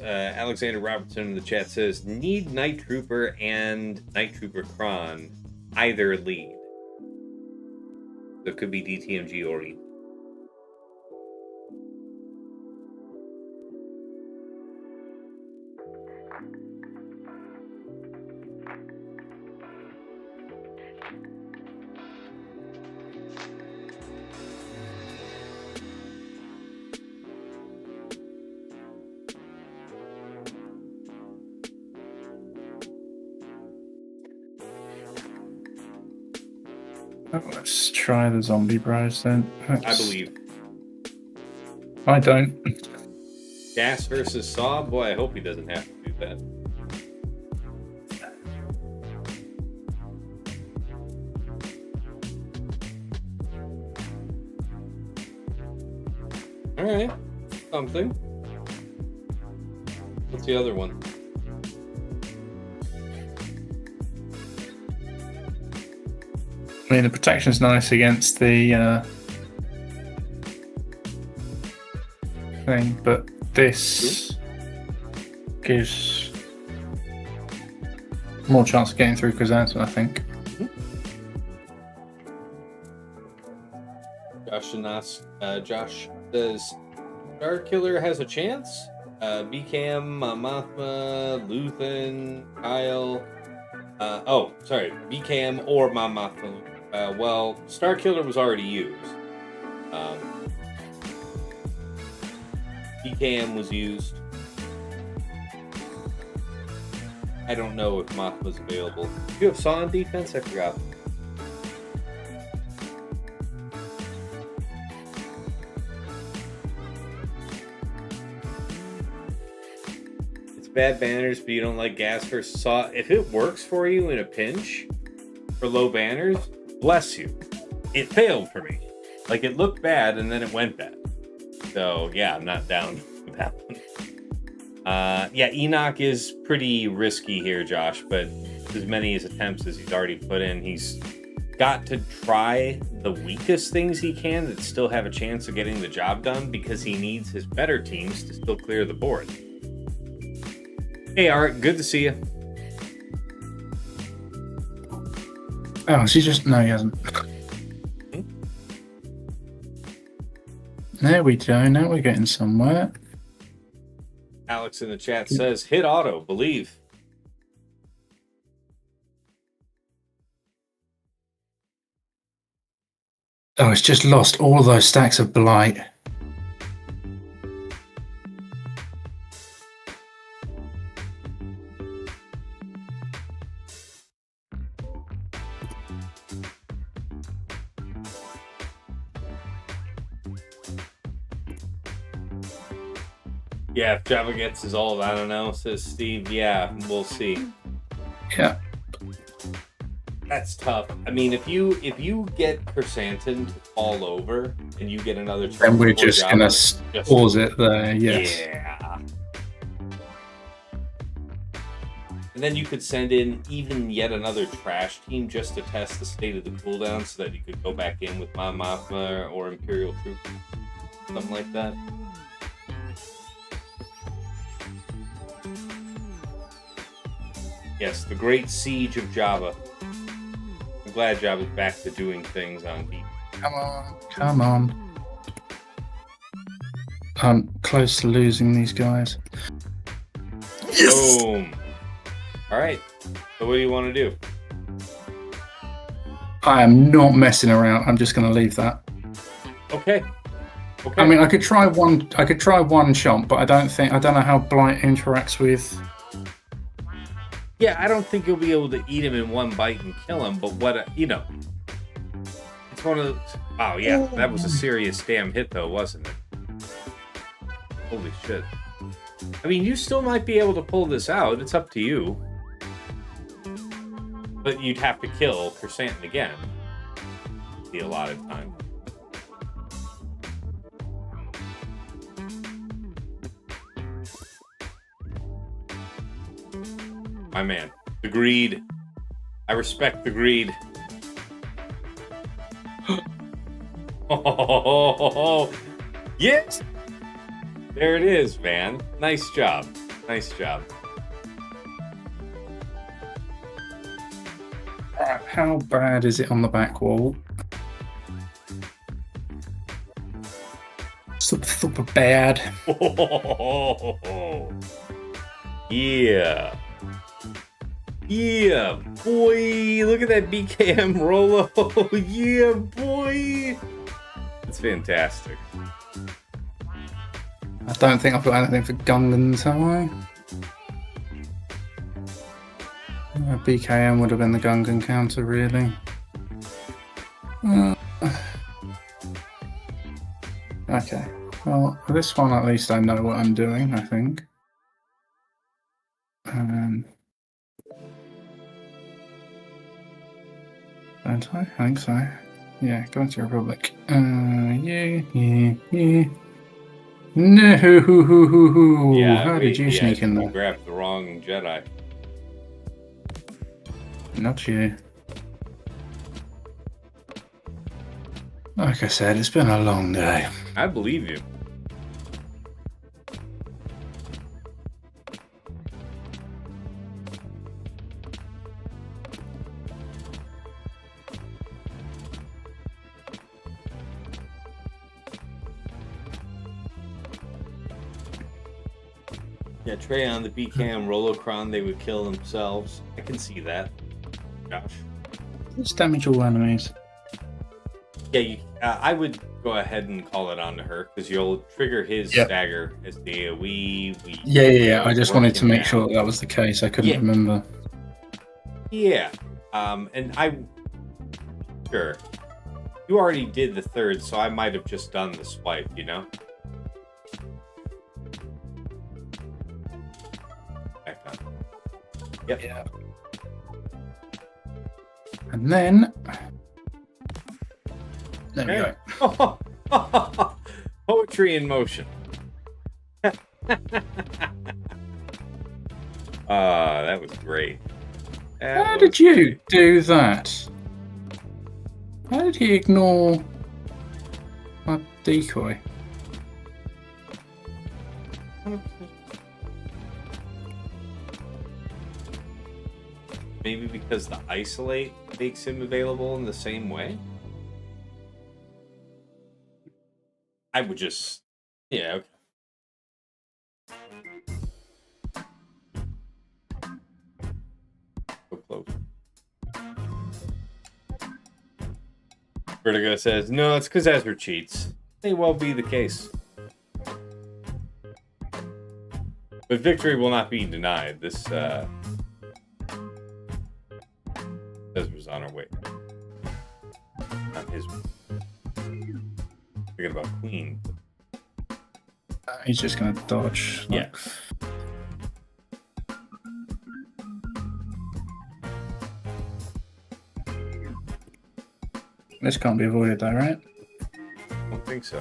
Alexander Robertson in the chat says, need Night Trooper and Night Trooper Cron either lead. So it could be DTMG or E. Let's try the Zombie Bros then. I believe. I don't. Gas versus Saw? Boy, I hope he doesn't have to do that. Alright. Something. What's the other one? I mean, the protection's nice against the thing, but this gives more chance of getting through Kazanton, I think. Josh says, Star Killer has a chance? BKM, Mothma, Luthen, Kyle. BKM or Mothma. Well, Star Killer was already used. BKM was used. I don't know if Mothma's available. Do you have Saw on defense? I forgot. Bad banners, but you don't like gas for Saw. If it works for you in a pinch for low banners, bless you. It failed for me. Like, it looked bad and then it went bad. So yeah, I'm not down with that one. Enoch is pretty risky here, Josh, but as many attempts as he's already put in, he's got to try the weakest things he can that still have a chance of getting the job done, because he needs his better teams to still clear the board. Hey, Art, good to see you. Oh, she just... No, he hasn't. There we go. Now we're getting somewhere. Alex in the chat says, hit auto, believe. Oh, it's just lost all of those stacks of blight. Yeah, if Java gets his ult, I don't know, says Steve. Yeah, we'll see. Yeah. That's tough. I mean, if you get Chrysanthemum to fall over and you get another turn, then we're just going to pause it there, yes. Yeah. And then you could send in even yet another trash team just to test the state of the cooldown so that you could go back in with Mon Mothma or Imperial Troop. Something like that. Yes, the great siege of Java. I'm glad Java's back to doing things on beat. Come on, come on. I'm close to losing these guys. Yes! Boom. Alright, so what do you want to do? I am not messing around. I'm just going to leave that. Okay. I mean, I could try one chomp, but I don't know how blight interacts with... Yeah, I don't think you'll be able to eat him in one bite and kill him, but it's one of those... Wow, yeah, that was a serious damn hit, though, wasn't it? Holy shit. I mean, you still might be able to pull this out. It's up to you. But you'd have to kill Chrysanthemum again. The allotted time. My man. The greed. I respect the greed. Oh, yes! There it is, man. Nice job. Nice job. Alright, how bad is it on the back wall? Super bad. Oh, yeah. Yeah, boy. Look at that BKM Rolo. Yeah, boy. That's fantastic. I don't think I've got anything for Gungans, have I? BKM would have been the Gungan counter, really. Okay. Well, for this one, at least I know what I'm doing, I think. Don't I? I think so. Yeah, go to Republic. Yeah. No! Yeah, how did you sneak in there? Grabbed the wrong Jedi. Not you. Like I said, it's been a long day. I believe you. Yeah, Trey on the BCam, Rolocron, they would kill themselves. I can see that. Josh. Let's damage all enemies. Yeah, I would go ahead and call it onto her because you'll trigger his stagger as the AoE. Yeah. I just wanted to make sure that was the case. I couldn't remember. Yeah, and sure. You already did the third, so I might have just done the swipe, you know? Back on. Yep. Yeah. And then... There we go. Poetry in motion. That was great. How did you do that? How did he ignore my decoy? Maybe because the isolate makes him available in the same way? I would just... Yeah, okay. So close. Vertigo says, no, it's because Ezra cheats. May well be the case. But victory will not be denied. This, Ezra's on our way. Not his way. Thinking about Queen. He's just going to dodge. Yeah. This can't be avoided though, right? I don't think so.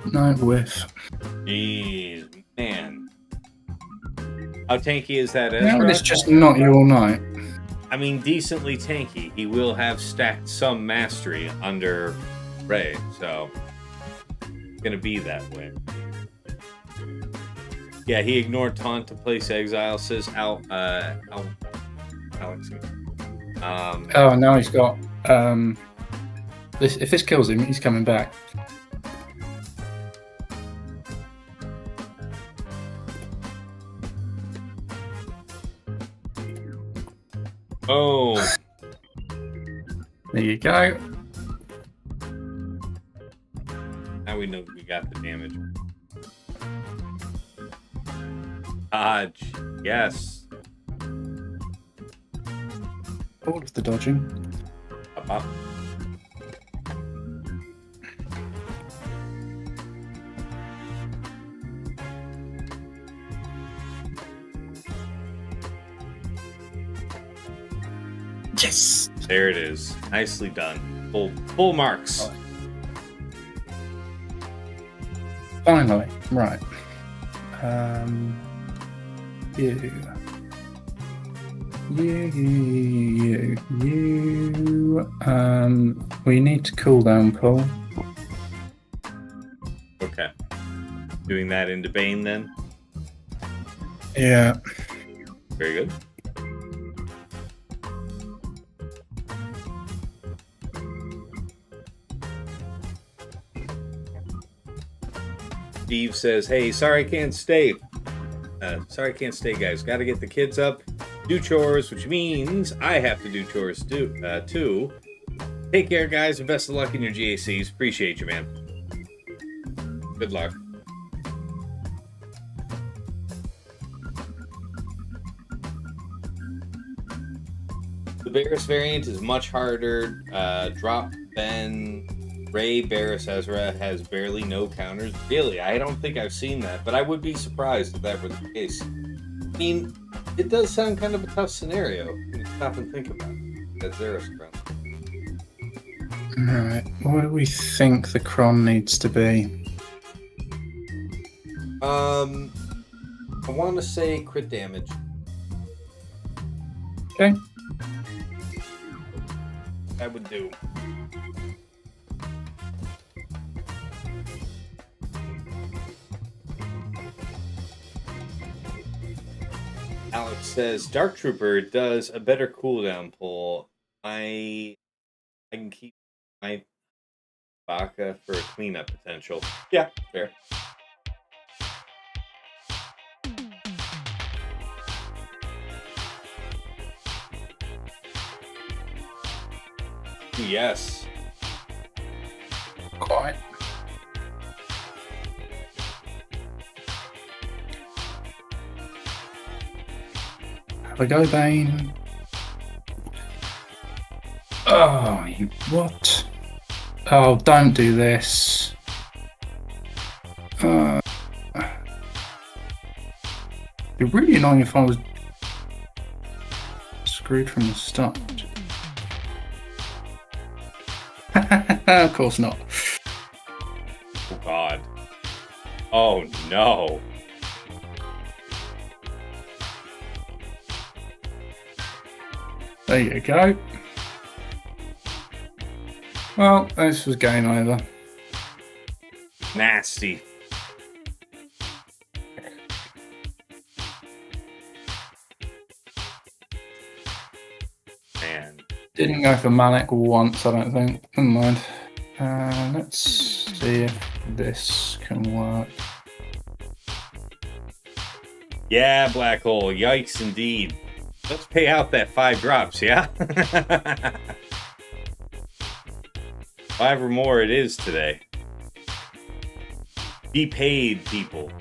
No whiff. Jeez, man. How tanky is that, Ezra? How would this just not you all night? I mean, decently tanky. He will have stacked some mastery under Ray, so it's gonna be that way. Yeah, he ignored taunt to place exile. Says Alex. Oh, now he's got. If this kills him, he's coming back. Oh. There you go. Now we know we got the damage. Dodge. Yes. All of the dodging. Up. Yes. There it is. Nicely done. Full marks. Finally. Right. You. We need to cool down, Paul. Okay. Doing that into Bane then? Yeah. Very good. Steve says, hey, sorry I can't stay. Sorry I can't stay, guys. Got to get the kids up, do chores, which means I have to do chores too. Take care, guys, and best of luck in your GACs. Appreciate you, man. Good luck. The Barris variant is much harder. Drop Ben. Ray, Barris, Ezra has barely no counters. Really, I don't think I've seen that, but I would be surprised if that were the case. I mean, it does sound kind of a tough scenario when you stop and think about it. That Zeros around. Alright, what do we think the Cron needs to be? I want to say crit damage. Okay. I would do. Alex says Dark Trooper does a better cooldown pull. I can keep my Baka for a cleanup potential. Yeah, fair. Yes. Quite. Have a go, Bane. Oh, you what? Oh, don't do this. It'd be really annoying if I was screwed from the start. Of course not. Oh, God. Oh, no. There you go. Well, this was game over. Nasty. Man. Didn't go for Malik once, I don't think. Never mind. Let's see if this can work. Yeah, Black Hole. Yikes, indeed. Let's pay out that 5 drops, yeah? 5 or more it is today. Be paid, people.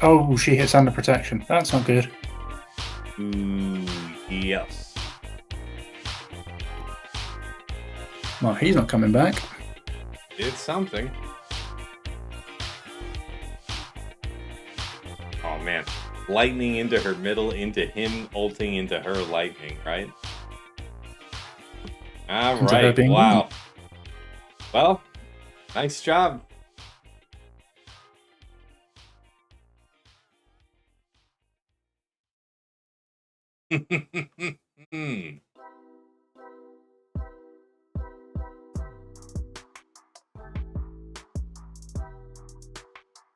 Oh, she hits under protection. That's not good. Ooh, yes. Well, he's not coming back. It's something. Oh, man. Lightning into her middle, into him, ulting into her lightning, right? All Into her right. being Wow. lightning. Well, nice job.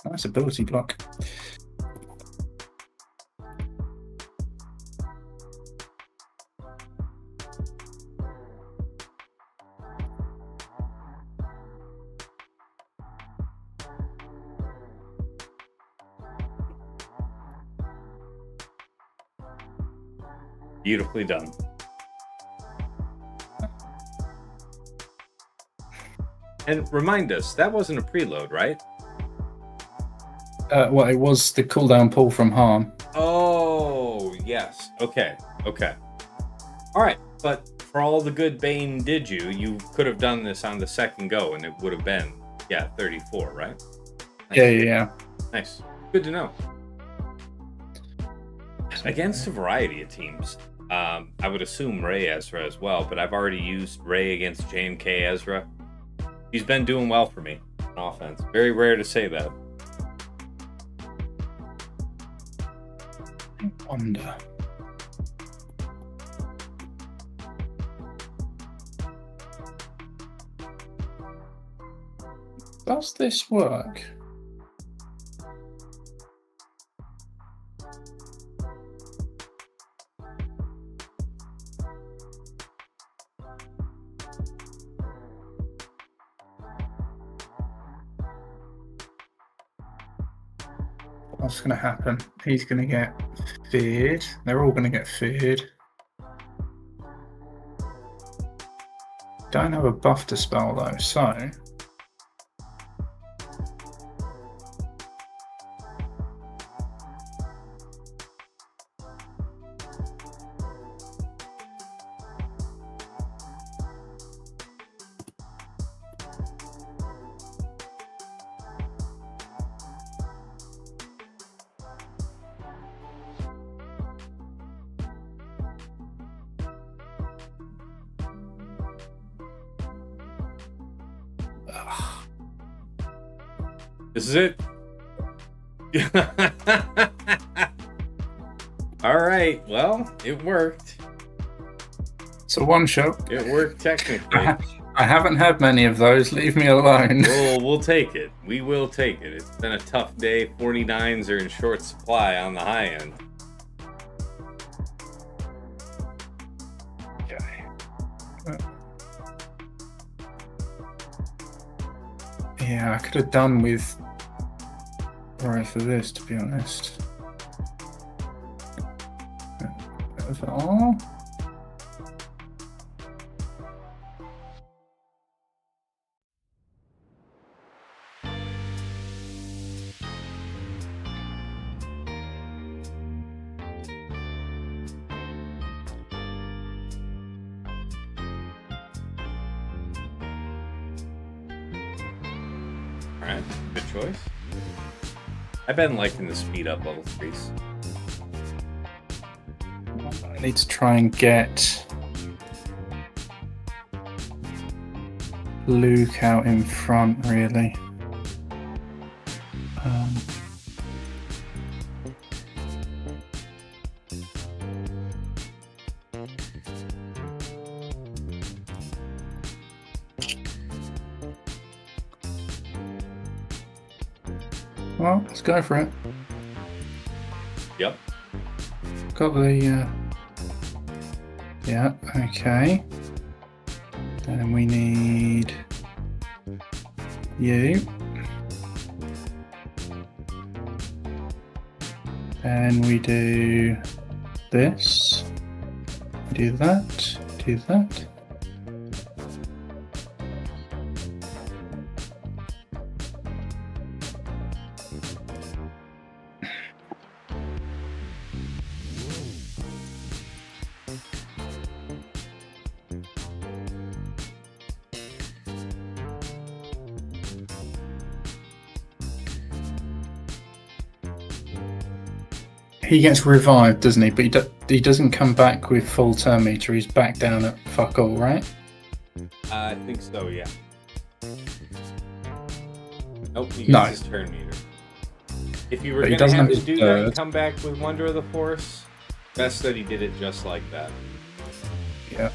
Nice ability block. Beautifully done. And remind us, that wasn't a preload, right? Well, it was the cooldown pull from harm. Oh, yes. Okay. Okay. All right. But for all the good Bane did you could have done this on the second go and it would have been, 34, right? Nice. Yeah. Nice. Good to know. Against a variety of teams. I would assume Ray Ezra as well, but I've already used Ray against JMK Ezra. He's been doing well for me on offense. Very rare to say that. I wonder. Does this work? What's going to happen? He's going to get feared. They're all going to get feared. Don't have a buff to spell though, so This is it. All right. Well, it worked. It's a one shot. It worked technically. I haven't had many of those. Leave me alone. We'll take it. We will take it. It's been a tough day. 49s are in short supply on the high end. Okay. Yeah, I could have done with both of this, to be honest. Oh. Alright, good choice. I've been liking the speed up level 3s. I need to try and get Luke out in front, really. Well, let's go for it. Yep. Got the, yeah, okay. Then we need you. And we do this. Do that. Do that. He gets revived, doesn't he? But he doesn't come back with full turn meter. He's back down at fuck all, right? I think so, yeah. Nope, he gets No. his turn meter. If you were But he going to doesn't have have to his do that and third. come back with Wonder of the Force, best that he did it just like that. Yeah.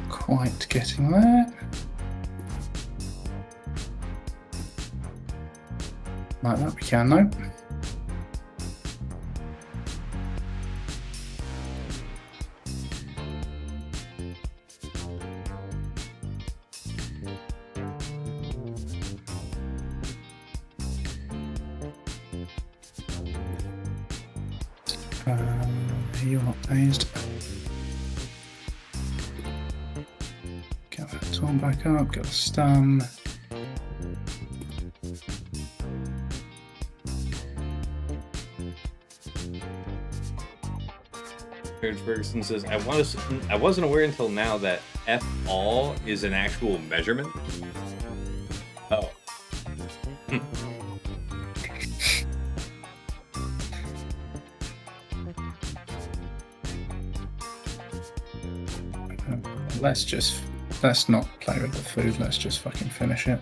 Quite getting there. Like that, we can though. You're not phased. Get that torn back up, get the stun. George Ferguson says, I wasn't aware until now that F all is an actual measurement. Oh. Let's not play with the food, let's just fucking finish it.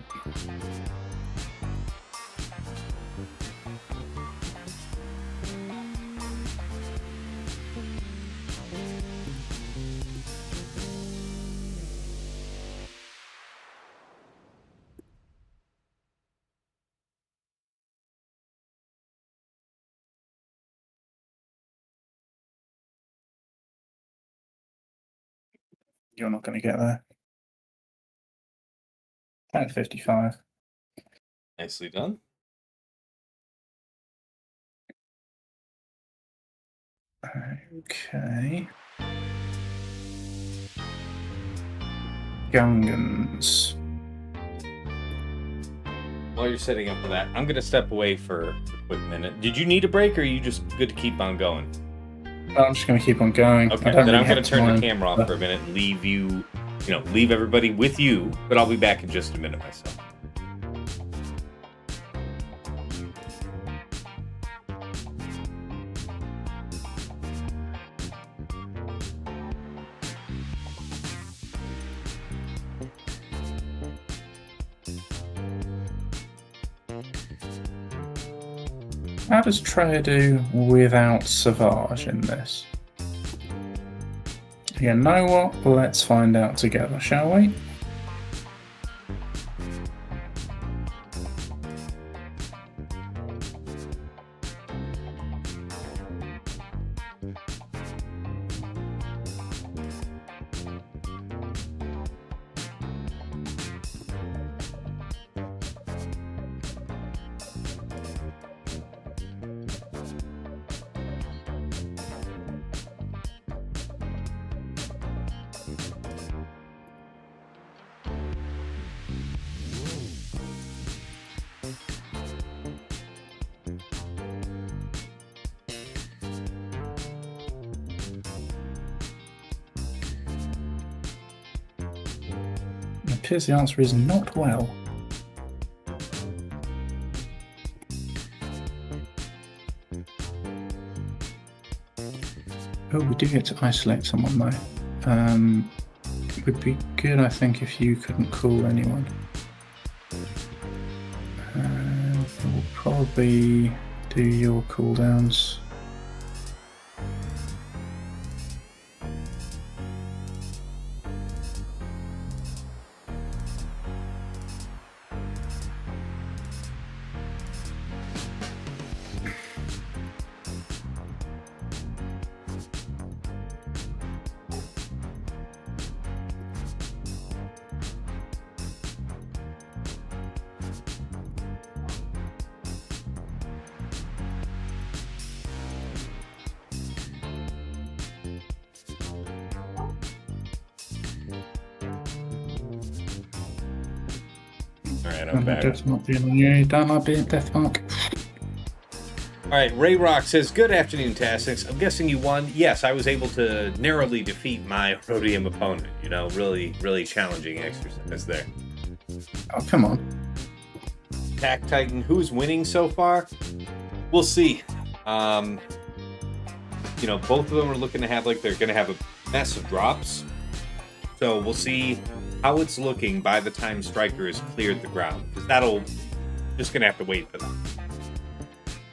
You're not going to get there. At 55. Nicely done. Okay. Gungans. While you're setting up for that, I'm going to step away for a quick minute. Did you need a break, or are you just good to keep on going? I'm just going to keep on going. Okay, then I'm going to turn the camera off for a minute and leave you, leave everybody with you, but I'll be back in just a minute myself. How does Treya do without Savage in this? You know what? Let's find out together, shall we? It appears the answer is not well. Oh, we do get to isolate someone though. It would be good, I think, if you couldn't call anyone. We'll probably do your cooldowns. Alright, I'm back. Death Mark being on you. Don't like being Death Mark. Alright, Ray Rock says, good afternoon, Tassix. I'm guessing you won. Yes, I was able to narrowly defeat my Aurodium opponent. Really, really challenging exercise there. Oh, come on. Attack Titan, who's winning so far? We'll see. Both of them are looking to have, they're going to have a mess of drops. So we'll see how it's looking by the time Striker has cleared the ground. Because that'll just going to have to wait for them.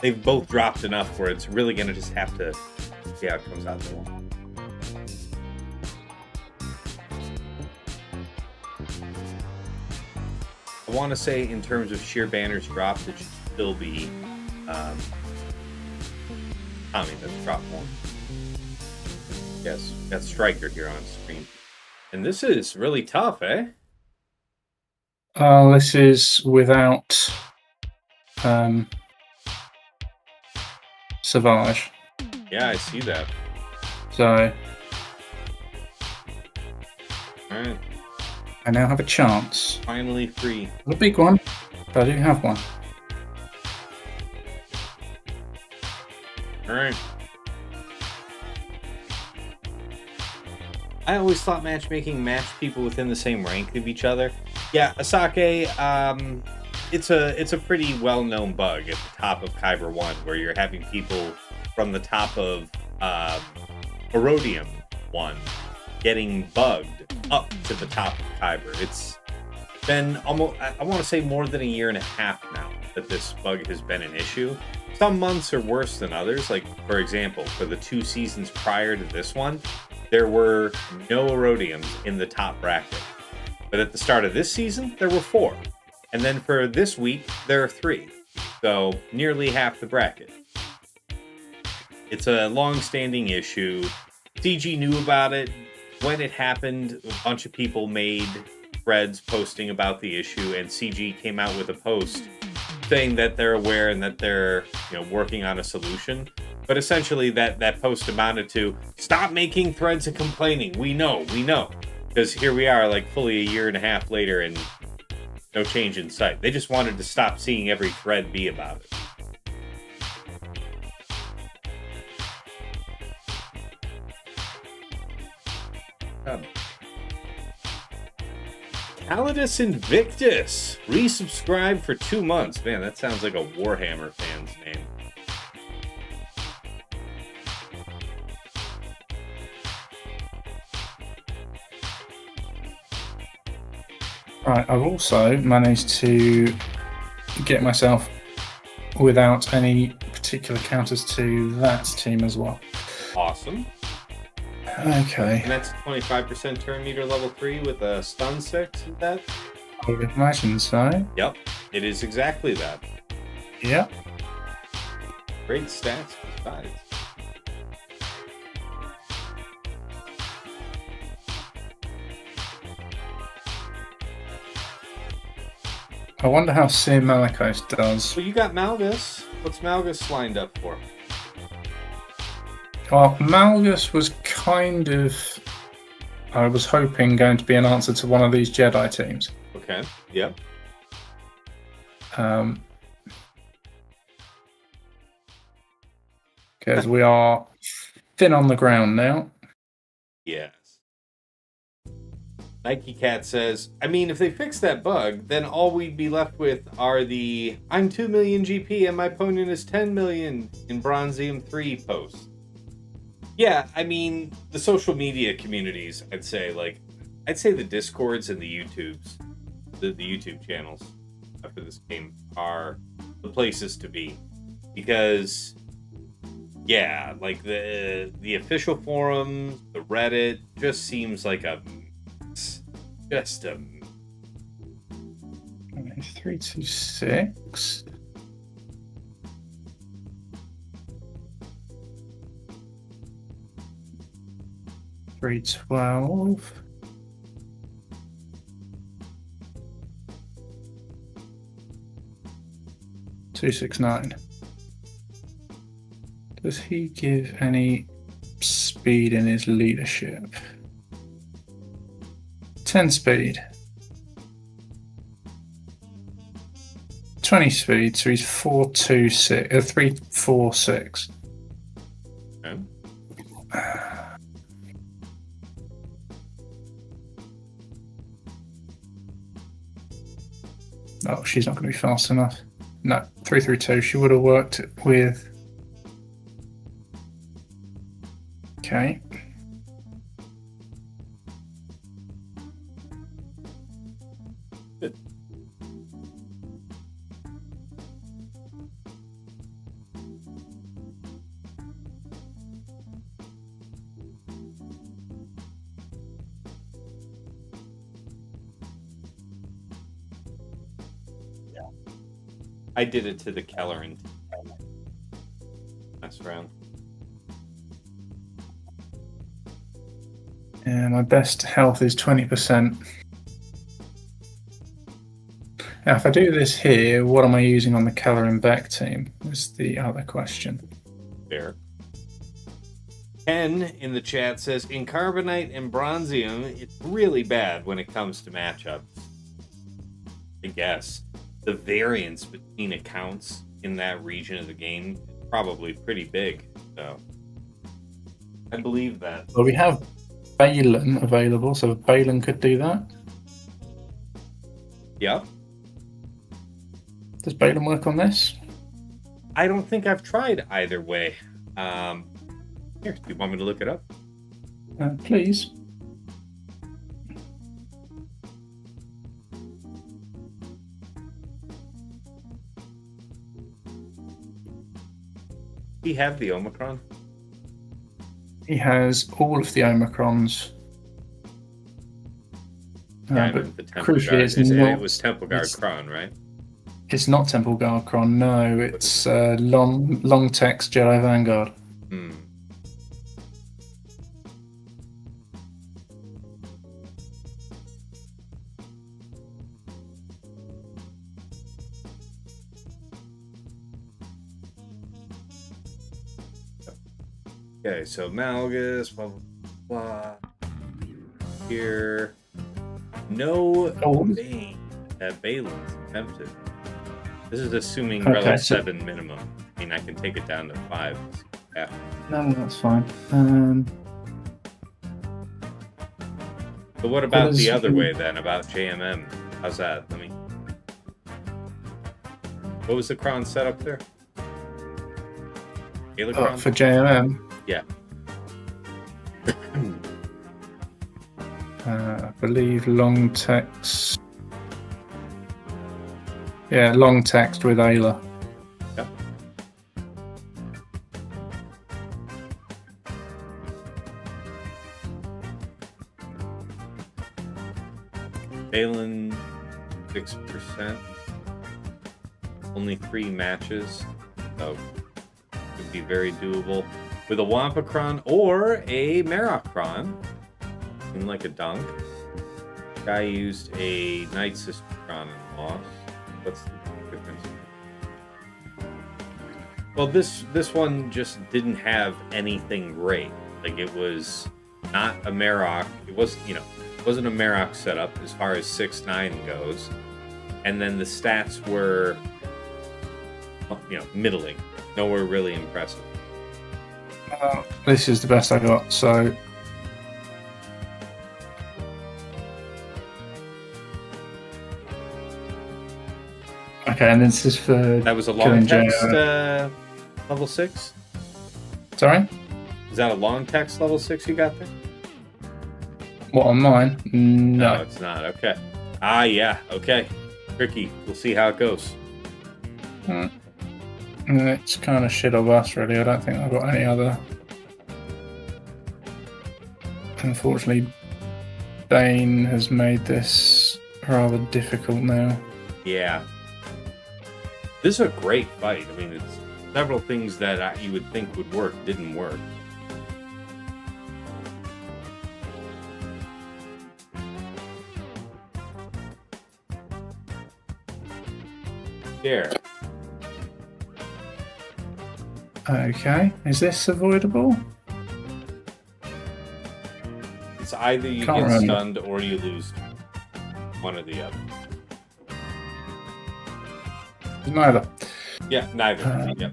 They've both dropped enough where it's really going to just have to see how it comes out the wall. I want to say in terms of sheer banners dropped, it should still be Tommy that's dropped one. Yes, got Striker here on screen. And this is really tough, eh? This is without Savage. Yeah, I see that. So Alright. I now have a chance. Finally free. Not a big one, but I do have one. Alright. I always thought matchmaking matched people within the same rank of each other. Yeah, Asake, it's a pretty well-known bug at the top of Kyber 1, where you're having people from the top of Aurodium 1 getting bugged up to the top of Kyber. It's been almost, I want to say, more than a year and a half now that this bug has been an issue. Some months are worse than others. Like, for example, for the 2 seasons prior to this one, there were no Aurodiums in the top bracket. But at the start of this season, there were 4. And then for this week, there are 3. So nearly half the bracket. It's a long-standing issue. CG knew about it. When it happened, a bunch of people made threads posting about the issue, and CG came out with a post saying that they're aware and that they're working on a solution. But essentially that post amounted to, stop making threads and complaining. We know. Because here we are, fully a year and a half later, and no change in sight. They just wanted to stop seeing every thread be about it. job. Calidus Invictus resubscribed for 2 months. Man, that sounds like a Warhammer fan's name. Right, I've also managed to get myself without any particular counters to that team as well. Awesome. Okay. And that's 25% turn meter level 3 with a stun 6, is that? I would imagine so. Yep, it is exactly that. Yep. Great stats besides. I wonder how Sir Malachos does. Well, you got Malgus. What's Malgus lined up for? Well, Malgus was kind of, I was hoping, going to be an answer to one of these Jedi teams. Okay, yep. Because we are thin on the ground now. Yes. Nike Cat says, I mean, if they fix that bug, then all we'd be left with are the I'm 2 million GP and my opponent is 10 million in Bronzium 3 posts. Yeah, I mean, the social media communities, I'd say the Discords and the YouTubes, the YouTube channels after this game are the places to be. Because, yeah, like the official forums, the Reddit, just seems like a just a 326. $312. $269. Does he give any speed in his leadership? 10 speed. 20 speed, so he's 346. Okay. Oh, she's not going to be fast enough. No, 332. She would have worked with. Okay. Good. I did it to the Kelleran last round. And my best health is 20%. Now, if I do this here, what am I using on the Kelleran Beck team? Is the other question. Fair. Ken in the chat says, in Carbonite and Bronzium, it's really bad when it comes to matchups. I guess the variance between accounts in that region of the game is probably pretty big. So I believe that. Well, we have Balin available, so Balin could do that. Yep. Does Balin work on this? I don't think I've tried either way. Here, do you want me to look it up? Please. Do you have the Omicron? He has all of the Omicrons. Yeah, I but meant the Temple crucially, Guard. it's It not, was Temple Guard it's- Kron, right? it's not Temple Guard Cron, no. It's long text Jedi Vanguard. Hmm. Okay, so Malgus, blah, blah, blah. Here. No Bane. Balin's tempted. This is assuming Okay, relic so- 7 minimum. I mean, I can take it down to 5. Yeah. No, that's fine. But what about the other way then? About JMM? How's that? I mean, what was the cron set up there? For JMM? Yeah. I believe long text. Yeah, long text with Ayla. Yep. Balin 6%. Only 3 matches. So could be very doable with a Wampacron or a Marocron. In like a dunk. Guy used a Night Sister Cron and lost. What's the difference? Well, this one just didn't have anything great. Like, it was not a Maroc. It wasn't a Maroc setup as far as 6'9" goes. And then the stats were, middling. Nowhere really impressive. This is the best I got, so... Okay, and this is for... That was a long text level 6? Sorry? Is that a long text level 6 you got there? What, on mine? No. No, it's not. Okay. Ah, yeah. Okay. Tricky. We'll see how it goes. It's kind of shit of us, really. I don't think I've got any other. Unfortunately, Bane has made this rather difficult now. Yeah. This is a great fight. I mean, it's several things that you would think would work didn't work. Here. Okay, is this avoidable? It's either you Can't get remember. stunned or you lose one or the other. Neither. Yeah, neither. Yep.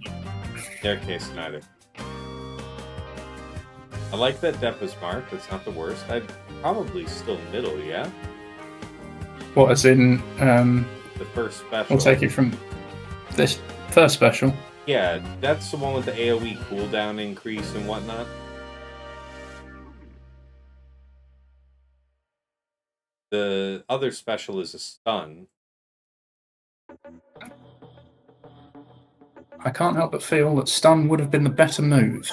Their case, neither. I like that depth is marked. That's not the worst. I'd probably still middle, yeah? What, as in, The first special. we'll take it from this first special. Yeah, that's the one with the AoE cooldown increase and whatnot. The other special is a stun. I can't help but feel that stun would have been the better move.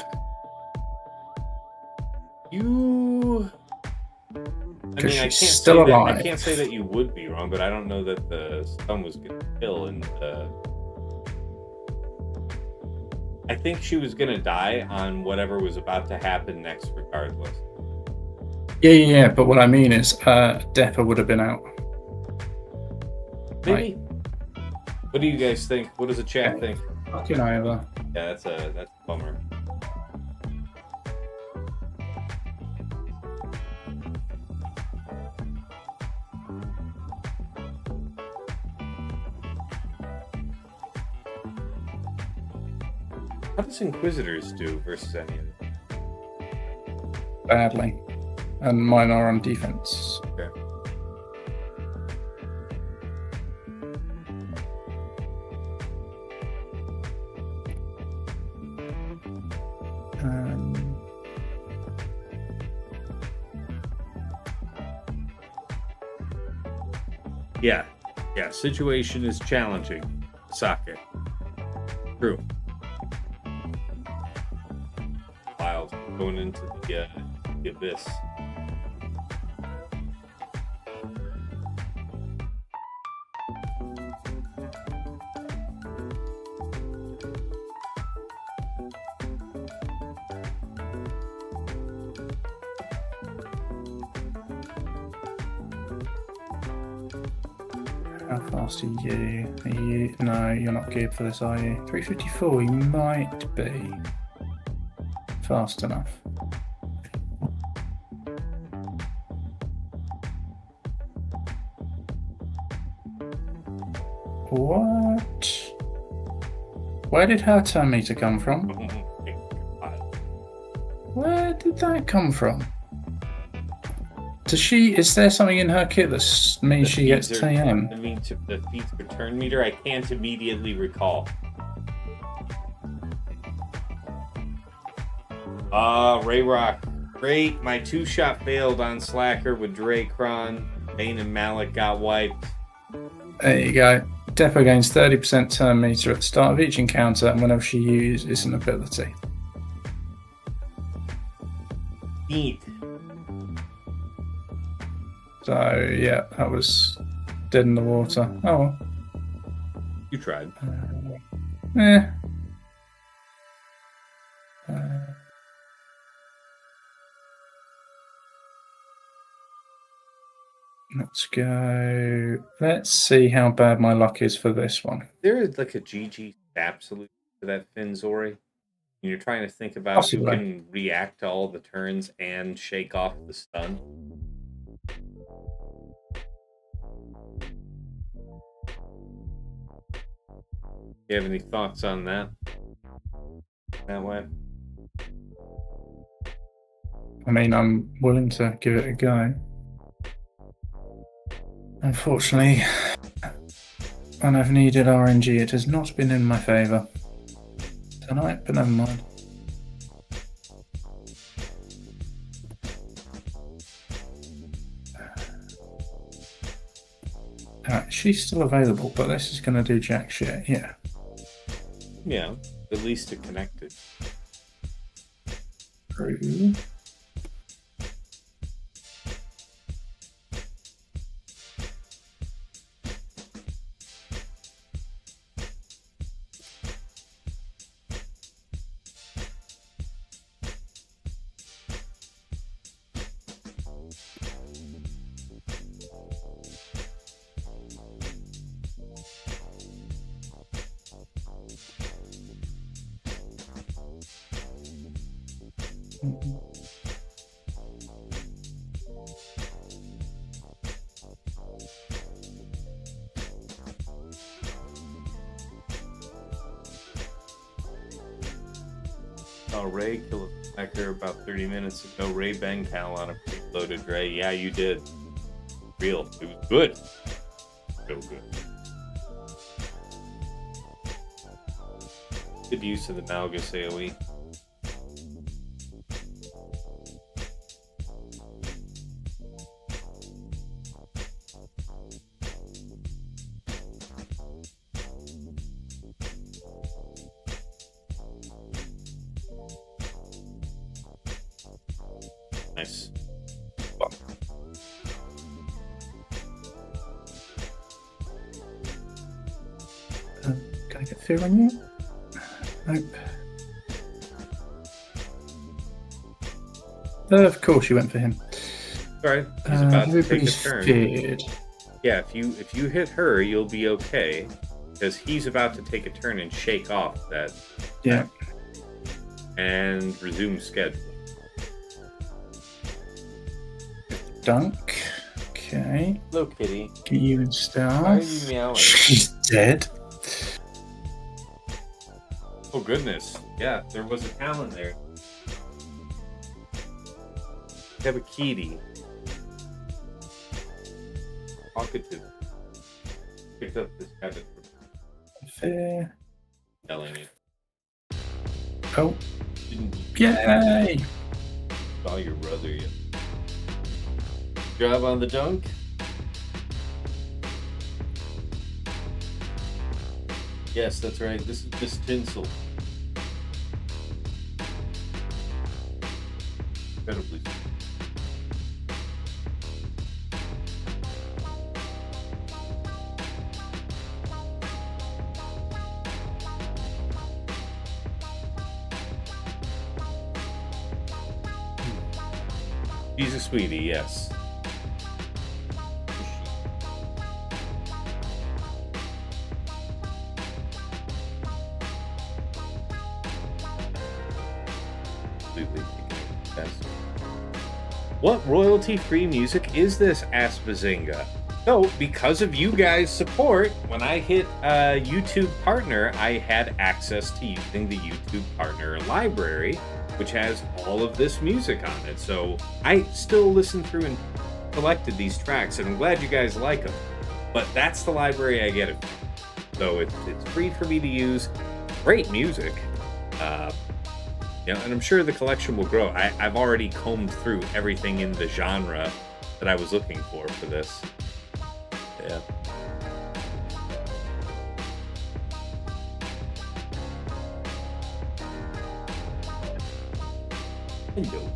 I mean, I can't say that you would be wrong, but I don't know that the stun was going to kill. And I think she was going to die on whatever was about to happen next, regardless. Yeah. But what I mean is, Deppa would have been out. Maybe. What do you guys think? What does the chat think? Fucking either. Yeah, that's a bummer. How does Inquisitors do versus any of them? Badly. And mine are on defense. Okay. Yeah, situation is challenging. Sake. True. Wild. Going into the abyss. How fast are you? No, you're not geared for this, are you? 354, you might be fast enough. What? Where did her turn meter come from? Where did that come from? Does she? Is there something in her kit that means she gets TM? The feeds per turn meter, I can't immediately recall. Ray Rock. Great. My 2-shot failed on Slacker with Dracron. Bane and Malik got wiped. There you go. Depot gains 30% turn meter at the start of each encounter and whenever she uses an ability. Neat. So, yeah, that was dead in the water. Oh, well. You tried. Let's go. Let's see how bad my luck is for this one. There is like a GG stab solution to that Finzori. You're trying to think about who can react to all the turns and shake off the stun. You have any thoughts on that? That way? I mean, I'm willing to give it a go. Unfortunately, when I've needed RNG, it has not been in my favour tonight, but never mind. Alright, she's still available, but this is going to do jack shit, yeah. Yeah, at least it connected. True. Ray killed a Slacker about 30 minutes ago. Ray banged Cal on a preloaded Ray. Yeah, you did. Real. It was good. So good. Good use of the Malgus AoE. Nice. Can I get fear on you? Nope. Of course you went for him. Sorry, he's about to take a everybody's turn. feared. Yeah, if you hit her, you'll be okay, because he's about to take a turn and shake off that. Yeah. And resume schedule. Dunk. Okay. Hello, kitty. Get you in stealth. Why are you meowing? She's dead. Oh goodness! Yeah, there was a talent there. We have a kitty. Talkative. Picked up this habit from Fair. telling it. Oh. Didn't Yay! saw your brother yet. Job on the dunk. Yes, that's right. This is just tinsel. Incredibly. She's a sweetie, yes. What royalty-free music is this, Aspazinga? So, because of you guys' support, when I hit YouTube Partner, I had access to using the YouTube Partner library, which has all of this music on it. So, I still listen through and selected these tracks, and I'm glad you guys like them. But that's the library I get it from. So it's free for me to use. Great music. And I'm sure the collection will grow. I've already combed through everything in the genre that I was looking for this. Yeah. Hello.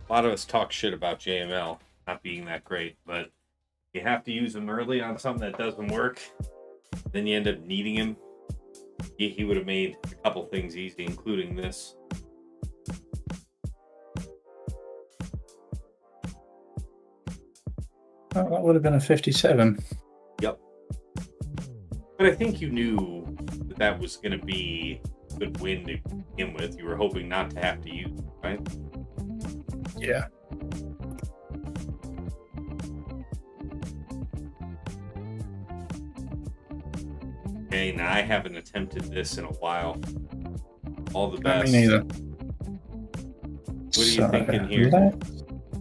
A lot of us talk shit about JML not being that great, but you have to use him early on something that doesn't work. Then you end up needing him. He would have made a couple things easy, including this. Oh, that would have been a 57. Yep. But I think you knew that was going to be a good win to begin with. You were hoping not to have to use it, right? Yeah. Okay, now I haven't attempted this in a while. All the best. Me neither. What are you thinking here?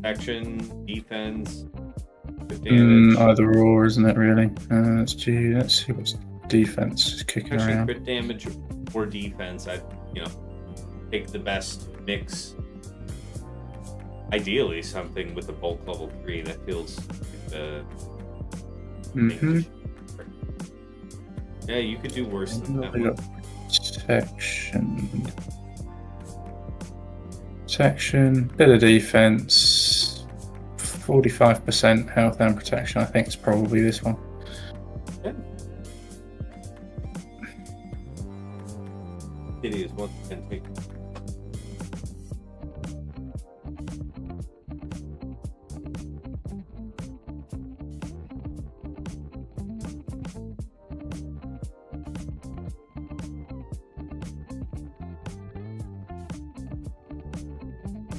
Action, defense, good damage. Either or, isn't it, really? Let's see what's defense is kicking Actually, around. crit damage or defense, I'd, take the best mix. Ideally, something with a bulk level 3 that feels like the. Yeah, you could do worse than that one. Protection, bit of defense, 45% health and protection. I think it's probably this one. Yeah. It is once again take.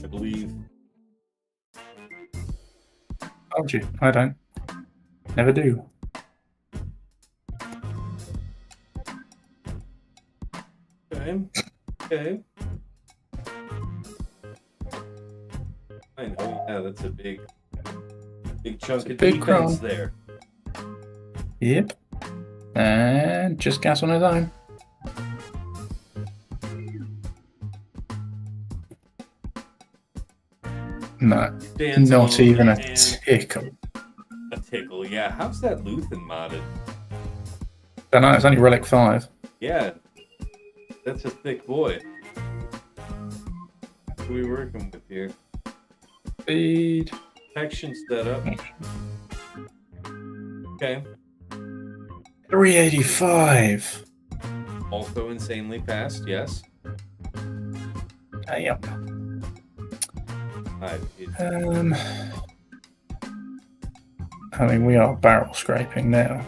I believe. Told you, I don't. Never do. Okay. I know, yeah, that's a big chunk of big defense crown. there. Yep. And just gas on his own. No, Dan's not alone, even a man. tickle. A tickle, yeah. How's that Luthen modded? Don't know, it's only Relic 5. Yeah, that's a thick boy. What are we working with here? Speed. Protection setup. Okay. 385. Also insanely fast, yes. Yep. I mean, we are barrel scraping now.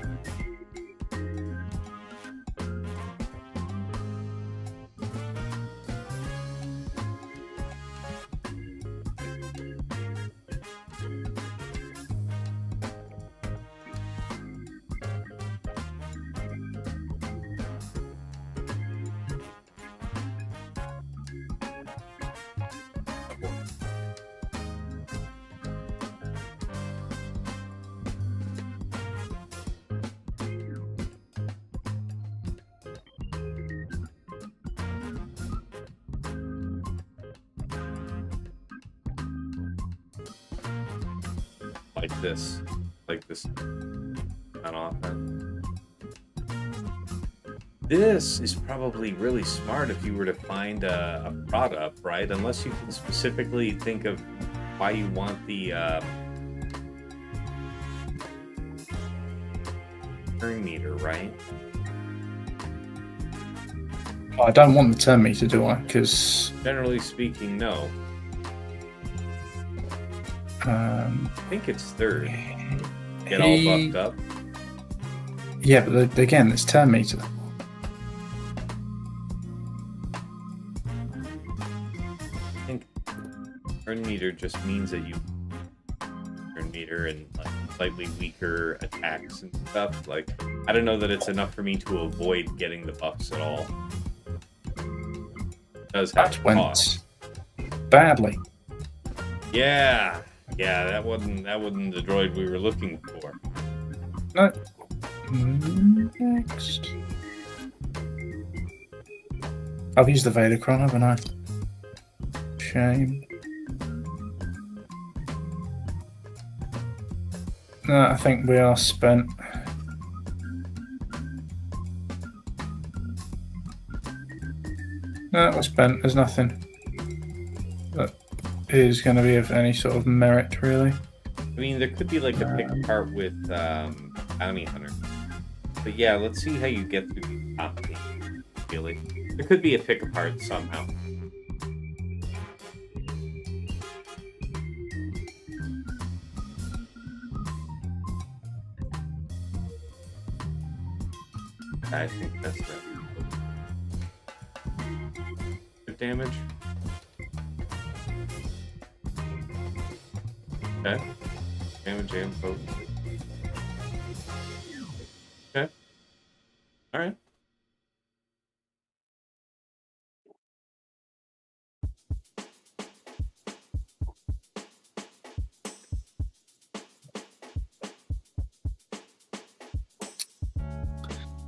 like this. On offense. This is probably really smart if you were to find a product, right? Unless you can specifically think of why you want the turn meter, right? I don't want the turn meter, do I? Because generally speaking, no. I think it's third. Get all buffed up. Yeah, but again, it's turn meter. I think turn meter just means that you turn meter and like slightly weaker attacks and stuff. Like, I don't know that it's enough for me to avoid getting the buffs at all. It does have That cost. went badly. Yeah, that wasn't the droid we were looking for. No. Next. I've used the Vadercron, haven't I? Shame. No, I think we are spent. No, we're spent. There's nothing that is going to be of any sort of merit, really. I mean, there could be like a pick apart with Bounty Hunter. But yeah, let's see how you get through the top team, really. There could be a pick apart somehow. I think that's it. Good damage. Okay. Damage and poke. Okay. Alright.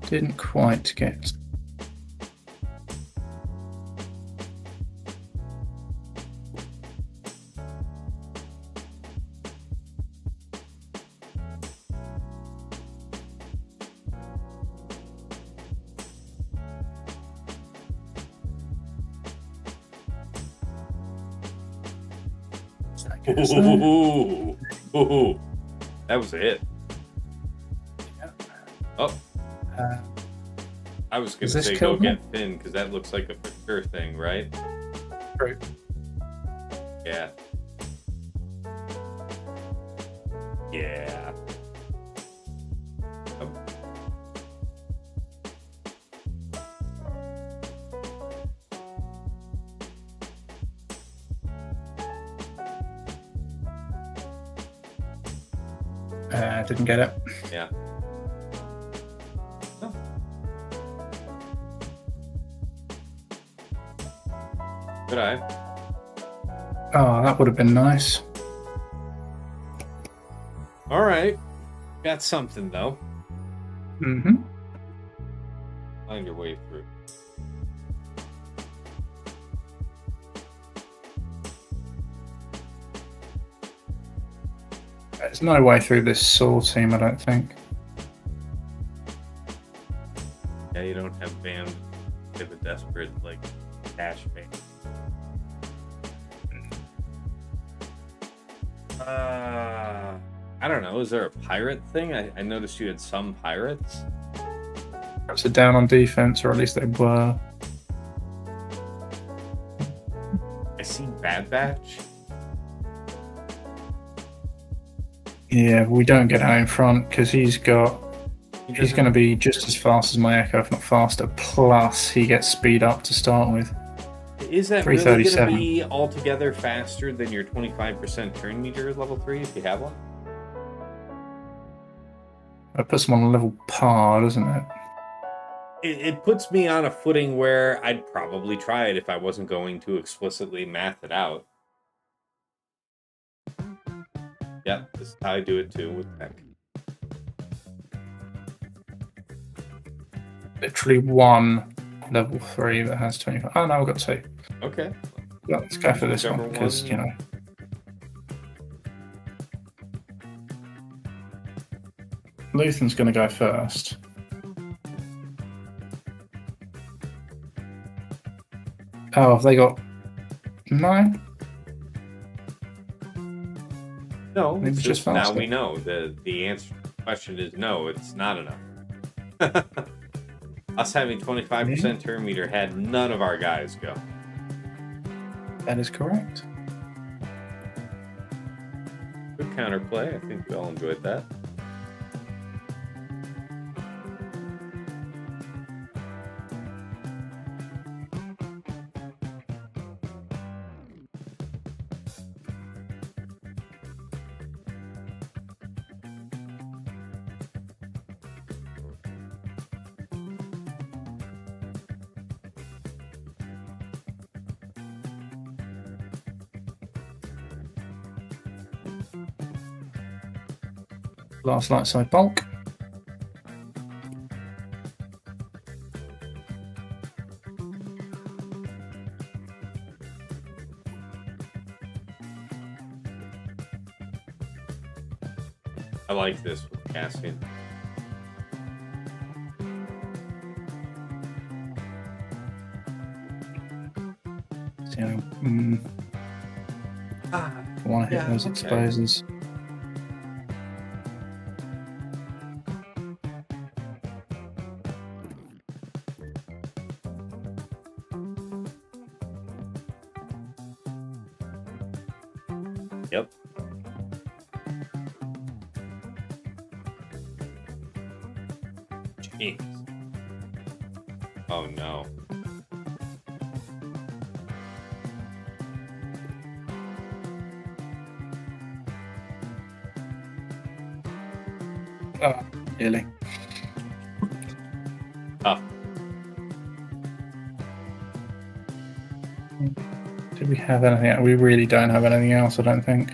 Didn't quite get. Ooh. That was it. Yeah. Oh. I was going to say go get Finn, because that looks like a for sure thing, right? True. Yeah. Yeah. Oh. Didn't get it. Yeah. Oh. Good eye. Oh, that would have been nice. All right. Got something, though. Mm-hmm. Find your way through. There's no way through this Saw team, I don't think. Yeah, you don't have band. You have a desperate, like, cash band. I don't know. Is there a pirate thing? I noticed you had some pirates. Perhaps they're down on defense, or at least they were. I see Bad Batch. Yeah, we don't get out in front because he's going to be just as fast as my Echo, if not faster. Plus, he gets speed up to start with. Is that really going to 337. be altogether faster than your 25% turn meter level 3 if you have one? It puts him on a level par, doesn't it? It puts me on a footing where I'd probably try it if I wasn't going to explicitly math it out. Yep, this is how I do it too with tech. Literally one level 3 that has 25. Oh no, we've got 2. Okay. Well, let's go for this Whichever one because, one. you know. Luthen's going to go first. Oh, have they got... No? No, Maybe it's just just now faster. we know. The answer to the question is no, it's not enough. Us having 25% turn meter had none of our guys go. That is correct. Good counterplay. I think we all enjoyed that. Last light side bulk. I like this with Cassian. So, I want to hit those okay. exposures. Yep. Jeez. Oh no. Oh, really? Oh. Do we have anything? We really don't have anything else, I don't think.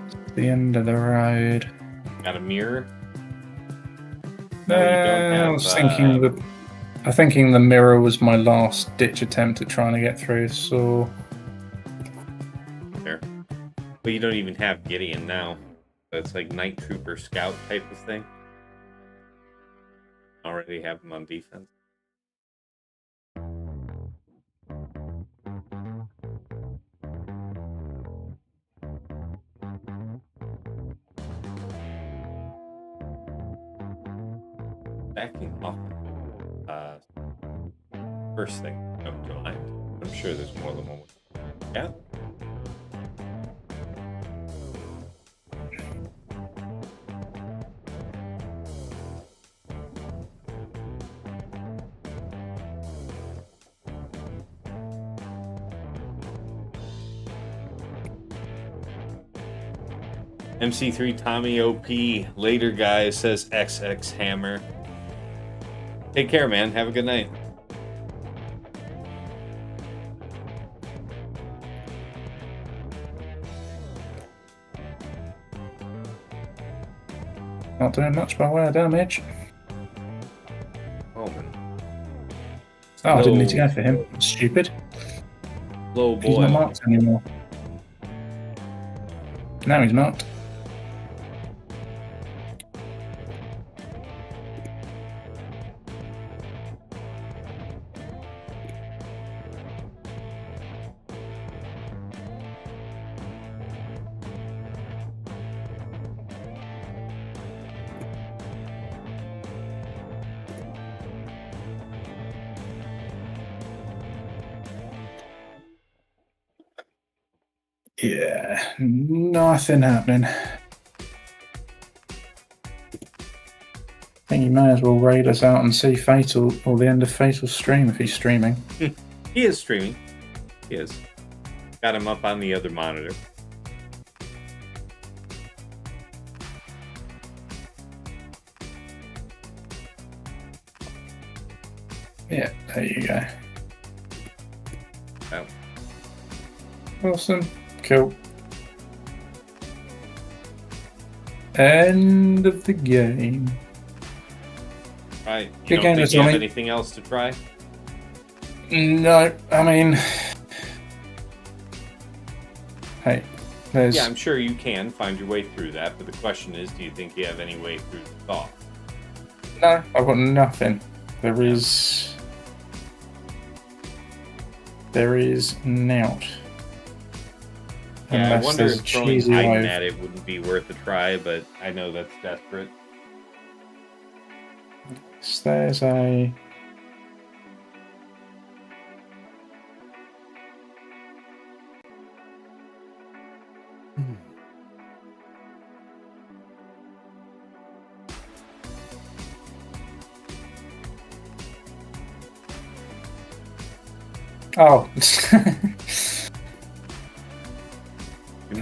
It's the end of the road. Got a mirror? I was thinking the mirror was my last ditch attempt at trying to get through, so There. But you don't even have Gideon now. So it's like Night Trooper Scout type of thing. Already have him on defense. Backing off. First thing come to mind. I'm sure there's more than one. Yeah. MC3 Tommy OP later guys says XX Hammer. Take care, man. Have a good night. not doing much by way of damage. Oh man. Oh, I didn't need to go for him. Stupid. Low He's boy. not marked anymore. Now he's marked. Yeah, nothing happening. I think you may as well raid us out and see Fatal or the end of Fatal's stream if he's streaming. He is streaming. He is. Got him up on the other monitor. Yeah, there you go. Oh. Awesome. Cool. End of the game. Right. Good You don't game, think you have Tommy. anything else to try? No, I mean... Hey, There's Yeah, I'm sure you can find your way through that, but the question is, do you think you have any way through the Thaw? no, I've got nothing. There is nout. Yeah, I Unless wonder there's if a throwing cheesy hiding wave. at it wouldn't be worth a try, but I know that's desperate. There's a. Oh. I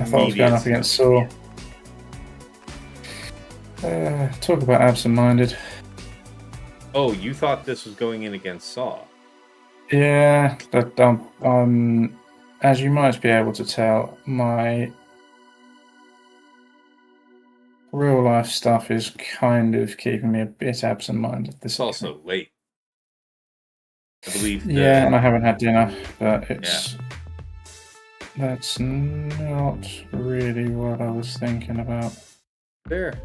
thought I was going up against Saw. Talk about absent-minded. Oh, you thought this was going in against Saw? Yeah, but as you might be able to tell, my real life stuff is kind of keeping me a bit absent-minded. It's also late. I believe. Yeah, and I haven't had dinner, but that's not really what I was thinking about. There.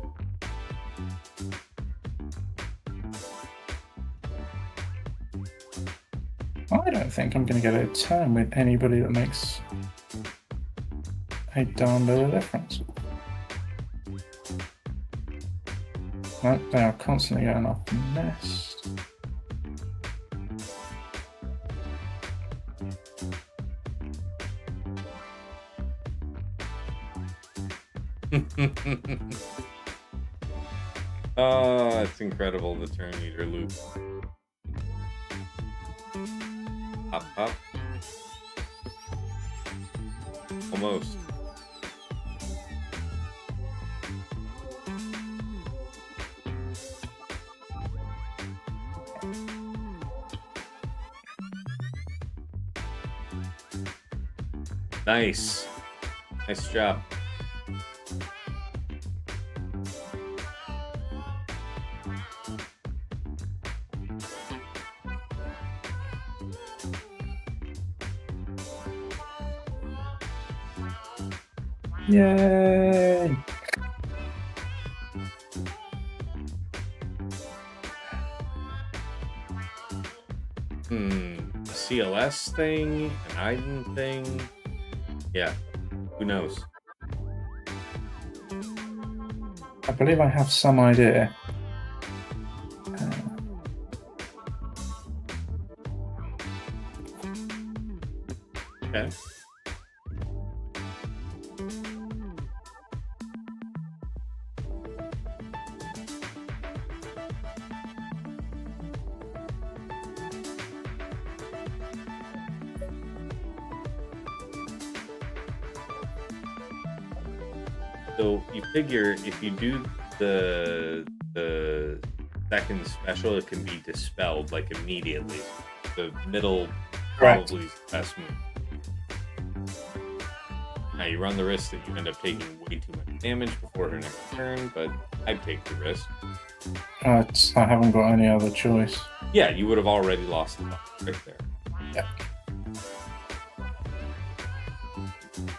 I don't think I'm going to get a turn with anybody that makes a darn bit of difference. No, they are constantly going off the nest. Oh, it's incredible, the turn eater loop. Hop, hop. Almost. Nice. Nice job. Yay! CLS thing, an Iden thing. Yeah, who knows? I believe I have some idea. Okay. So you figure if you do the second special, it can be dispelled like immediately. The middle probably is the best move. Now you run the risk that you end up taking way too much damage before her next turn, but I'd take the risk. I haven't got any other choice. Yeah, you would have already lost the buff right there. Yep.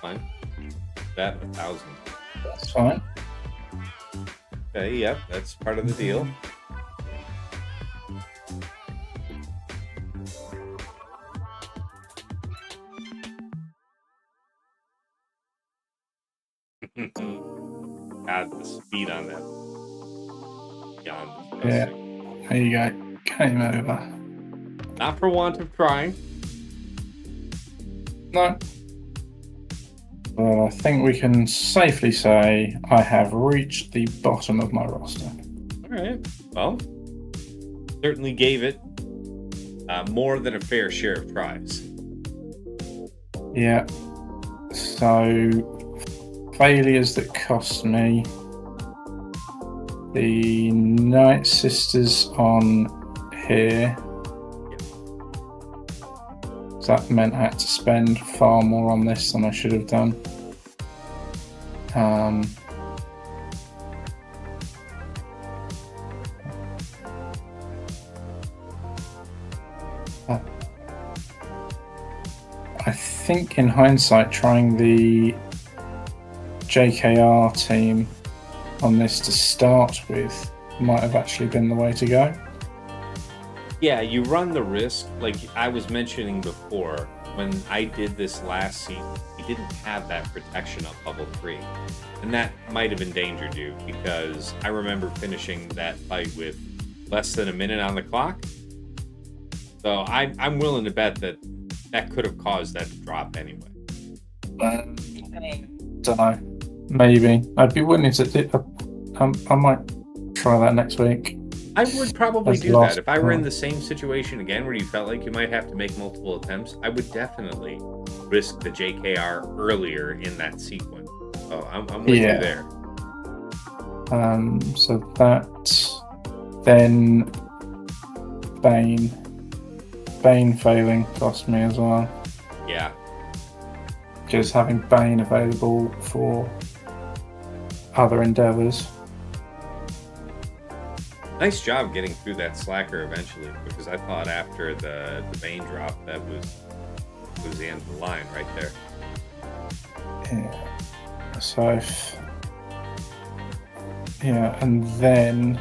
Fine. That 1,000. That's fine. Okay, yep, that's part of the deal. God, the speed on that. Beyond Yeah. disgusting. There you go. Game over. Not for want of trying. No. Well, I think we can safely say I have reached the bottom of my roster. All right. Well, certainly gave it more than a fair share of tries. Yeah. So, failures that cost me. The Night Sisters on here. So that meant I had to spend far more on this than I should have done. I think in hindsight, trying the JKR team on this to start with might have actually been the way to go. Yeah, you run the risk, like I was mentioning before, when I did this last season, you didn't have that protection up level 3. And that might have endangered you, because I remember finishing that fight with less than a minute on the clock. So I'm willing to bet that could have caused that to drop anyway. Don't know. Maybe. I'd be willing to... I might try that next week. I would probably do that. If I were in the same situation again where you felt like you might have to make multiple attempts, I would definitely risk the JKR earlier in that sequence. So I'm with you there. So that... Then... Bane failing cost me as well. Yeah. Just having Bane available for other endeavors. Nice job getting through that slacker eventually, because I thought after the Bane drop that was the end of the line right there. Yeah. So and then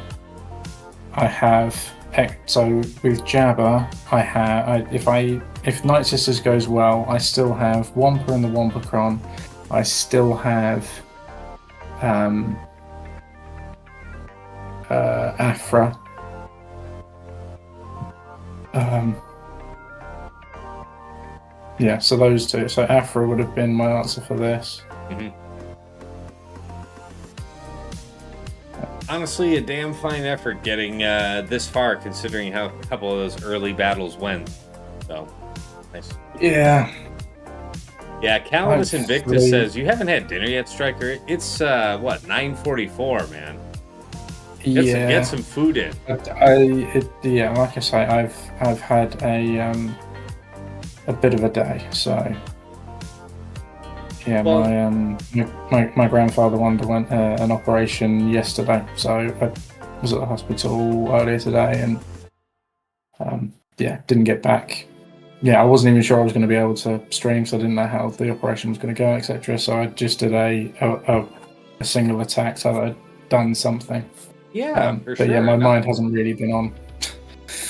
I have with Jabba if Night Sisters goes well, I still have Wampa and the Wampacron. I still have Afra. So those two. So Afra would have been my answer for this. Mm-hmm. Honestly, a damn fine effort getting this far, considering how a couple of those early battles went. So, nice. Yeah. Yeah, Calamus Invictus says, you haven't had dinner yet, Striker? It's, 9:44, man. Get some food in. Like I say, I've had a bit of a day, so... Yeah, well, my grandfather underwent an operation yesterday, so I was at the hospital earlier today, and didn't get back. Yeah, I wasn't even sure I was going to be able to stream, so I didn't know how the operation was going to go, etc. So I just did a single attack, so I'd done something. Yeah, but sure. Yeah, my mind hasn't really been on.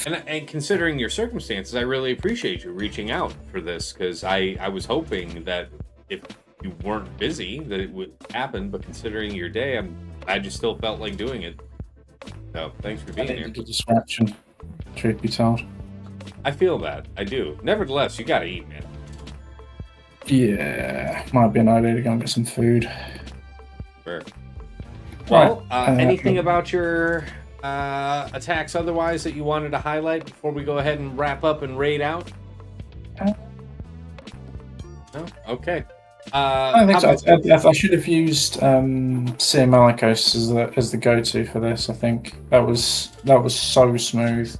And considering your circumstances, I really appreciate you reaching out for this, because I was hoping that if you weren't busy that it would happen, but considering your day, I just still felt like doing it. So thanks for being here. A distraction, truth be told. I feel that. I do. Nevertheless, you gotta eat, man. Yeah, might be an idea to go and get some food. Sure. Well, anything about your attacks otherwise that you wanted to highlight before we go ahead and wrap up and raid out? No? Okay. I think so. I should have used Seer Malicos as the go-to for this. I think that was so smooth.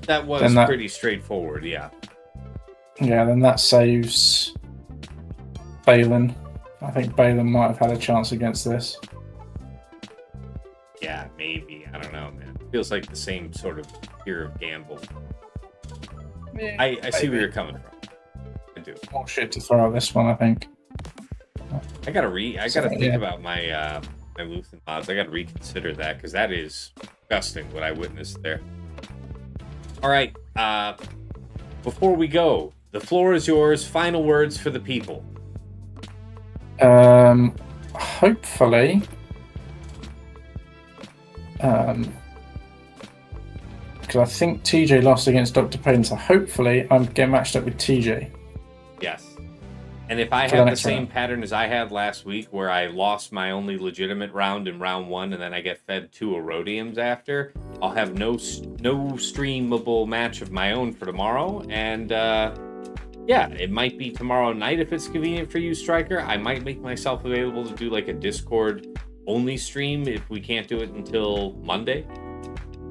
That was pretty straightforward, yeah. Yeah, then that saves Balin. I think Balin might have had a chance against this. Yeah, maybe. I don't know, man. Feels like the same sort of tier of gamble. Yeah, I see where you're coming from. I do. More shit to throw at this one, I think. I gotta think about my my Luthen mods. I gotta reconsider that, because that is disgusting what I witnessed there. All right, before we go, the floor is yours. Final words for the people. Hopefully, because I think TJ lost against Dr. Payton, so hopefully I'm getting matched up with TJ. Yes. And if I have the same pattern as I had last week, where I lost my only legitimate round in round 1, and then I get fed 2 Aurodiums after, I'll have no streamable match of my own for tomorrow. And it might be tomorrow night if it's convenient for you, Striker. I might make myself available to do like a Discord only stream if we can't do it until Monday.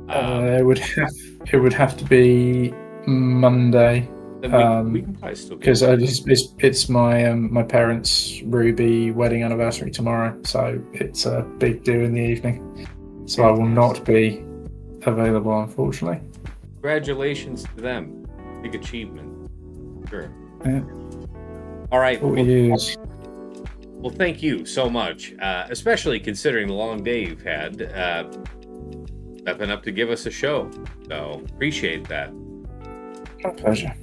It would have to be Monday. We can probably still because it's my parents' Ruby wedding anniversary tomorrow, so it's a big do in the evening. So I will not be available, unfortunately. Congratulations to them! Big achievement. Sure. Yeah. All right. Well, thank you so much, especially considering the long day you've had, stepping up to give us a show. So appreciate that. My pleasure.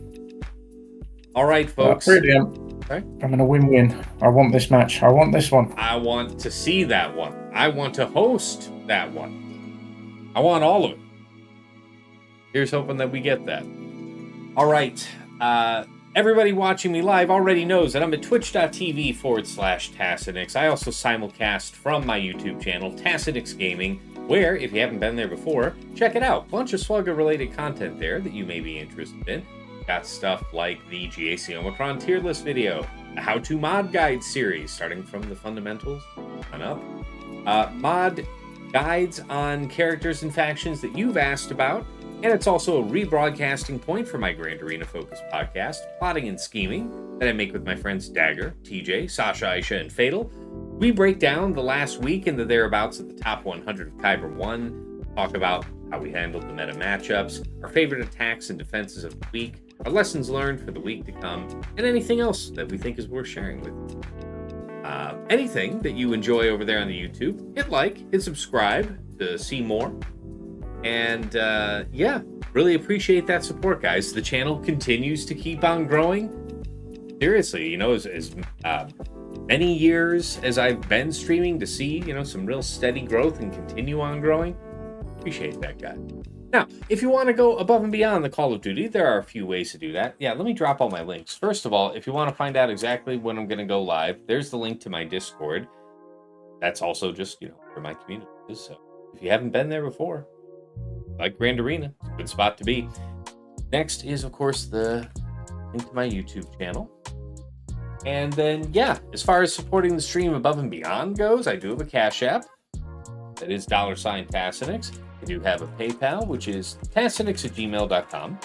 All right, folks. Really, Sorry? I'm in a win-win. I want this match. I want this one. I want to see that one. I want to host that one. I want all of it. Here's hoping that we get that. All right. Everybody watching me live already knows that I'm at twitch.tv/Tassinix. I also simulcast from my YouTube channel, Tassinix Gaming, where, if you haven't been there before, check it out. Bunch of Slugger-related content there that you may be interested in. Got stuff like the GAC Omicron tier list video, a how-to mod guide series, starting from the fundamentals on up. Mod guides on characters and factions that you've asked about. And it's also a rebroadcasting point for my Grand Arena Focus podcast, Plotting and Scheming, that I make with my friends Dagger, TJ, Sasha, Aisha, and Fatal. We break down the last week and the thereabouts of the top 100 of Kyber 1, talk about how we handled the meta matchups, our favorite attacks and defenses of the week, our lessons learned for the week to come, and anything else that we think is worth sharing with you. Anything that you enjoy over there on the YouTube, hit like, hit subscribe to see more. And yeah, really appreciate that support, guys. The channel continues to keep on growing. Seriously, as many years as I've been streaming, to see, some real steady growth and continue on growing. Appreciate that, guy. Now, if you want to go above and beyond the Call of Duty, there are a few ways to do that. Yeah, let me drop all my links. First of all, if you want to find out exactly when I'm going to go live, there's the link to my Discord. That's also just, where my community is. So if you haven't been there before, like Grand Arena, it's a good spot to be. Next is, of course, the link to my YouTube channel. And then, yeah, as far as supporting the stream above and beyond goes, I do have a Cash App. That is $Tassinix. I do have a PayPal, which is tassinix@gmail.com.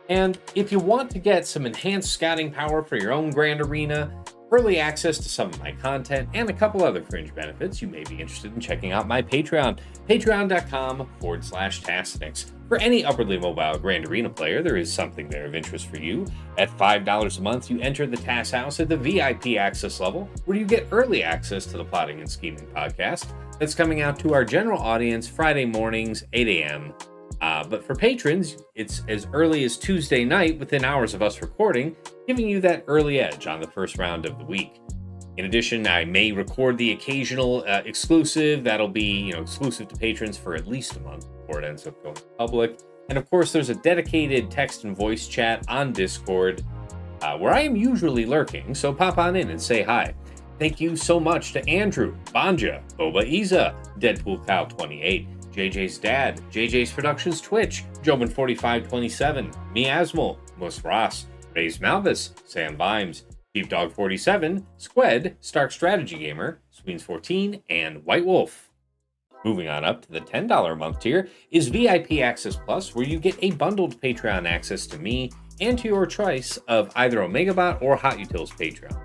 And if you want to get some enhanced scouting power for your own Grand Arena, early access to some of my content, and a couple other fringe benefits, you may be interested in checking out my Patreon, patreon.com/Tassinix. For any upwardly mobile Grand Arena player, there is something there of interest for you. At $5 a month, you enter the TAS House at the VIP access level, where you get early access to the Plotting and Scheming podcast that's coming out to our general audience Friday mornings, 8 a.m. But for patrons, it's as early as Tuesday night within hours of us recording, giving you that early edge on the first round of the week. In addition, I may record the occasional exclusive that'll be exclusive to patrons for at least a month before it ends up going public. And of course, there's a dedicated text and voice chat on Discord where I am usually lurking, so pop on in and say hi. Thank you so much to Andrew, Banja, Boba Iza, Deadpool Cow 28, JJ's Dad, JJ's Productions Twitch, Jobin4527, Miasmal, Mus Ross, Raze Malvis, Sam Vimes, Sheepdog 47, Squed, Stark Strategy Gamer, Sweens 14, and White Wolf. Moving on up to the $10 a month tier is VIP Access Plus, where you get a bundled Patreon access to me and to your choice of either OmegaBot or Hot Utils Patreon.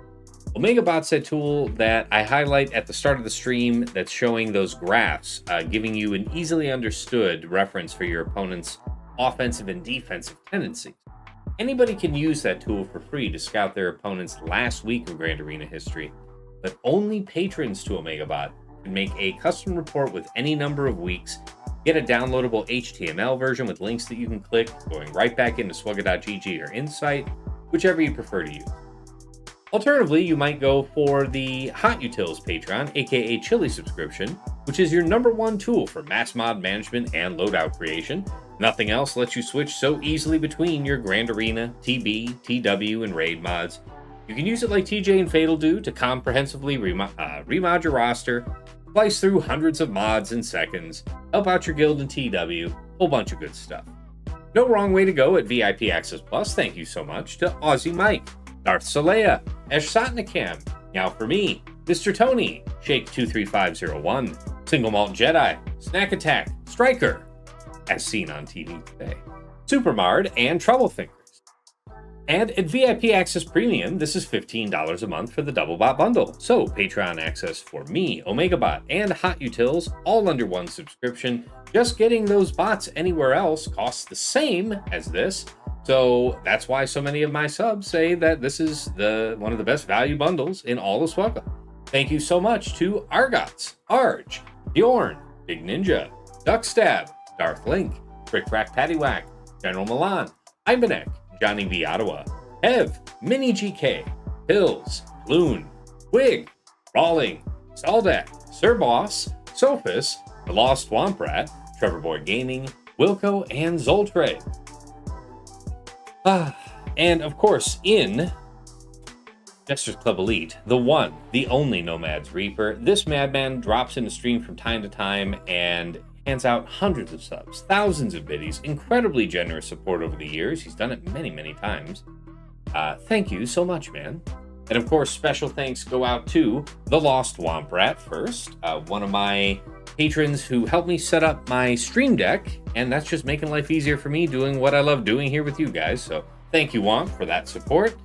OmegaBot's a tool that I highlight at the start of the stream that's showing those graphs, giving you an easily understood reference for your opponent's offensive and defensive tendencies. Anybody can use that tool for free to scout their opponent's last week of Grand Arena history, but only patrons to OmegaBot can make a custom report with any number of weeks, get a downloadable HTML version with links that you can click, going right back into swugga.gg or Insight, whichever you prefer to use. Alternatively, you might go for the Hot Utils Patreon, aka Chili subscription, which is your #1 tool for mass mod management and loadout creation. Nothing else lets you switch so easily between your Grand Arena, TB, TW, and Raid mods. You can use it like TJ and Fatal do to comprehensively remod your roster, slice through hundreds of mods in seconds, help out your guild in TW, whole bunch of good stuff. No wrong way to go at VIP Access Plus. Thank you so much to Aussie Mike, Darth Salea, Esh Satnakam, Now For Me, Mr. Tony, Shake23501, Single Malt Jedi, Snack Attack, Striker, as seen on TV today, Supermard, and Troublefingers. And at VIP Access Premium, this is $15 a month for the Double Bot Bundle. So Patreon access for me, OmegaBot, and Hot Utils, all under one subscription. Just getting those bots anywhere else costs the same as this. So that's why so many of my subs say that this is one of the best value bundles in all of Swugga. Thank you so much to Argots, Arj, Bjorn, Big Ninja, Duckstab, Darth Link, Frick Frack Paddywhack, General Milan, Ivanek, Johnny V. Ottawa, Hev, Mini GK, Hills, Loon, Wig, Rawling, Saldak, Sir Boss, Sophus, The Lost Swamp Rat, Trevor Boy Gaming, Wilco, and Zoltre. And of course, in Jester's Club Elite, the one, the only Nomad's Reaper, this madman drops in a stream from time to time and hands out hundreds of subs, thousands of biddies, incredibly generous support over the years. He's done it many, many times. Thank you so much, man. And of course, special thanks go out to The Lost Womp Rat first, one of my patrons who helped me set up my stream deck, and that's just making life easier for me doing what I love doing here with you guys. So thank you, Womp, for that support.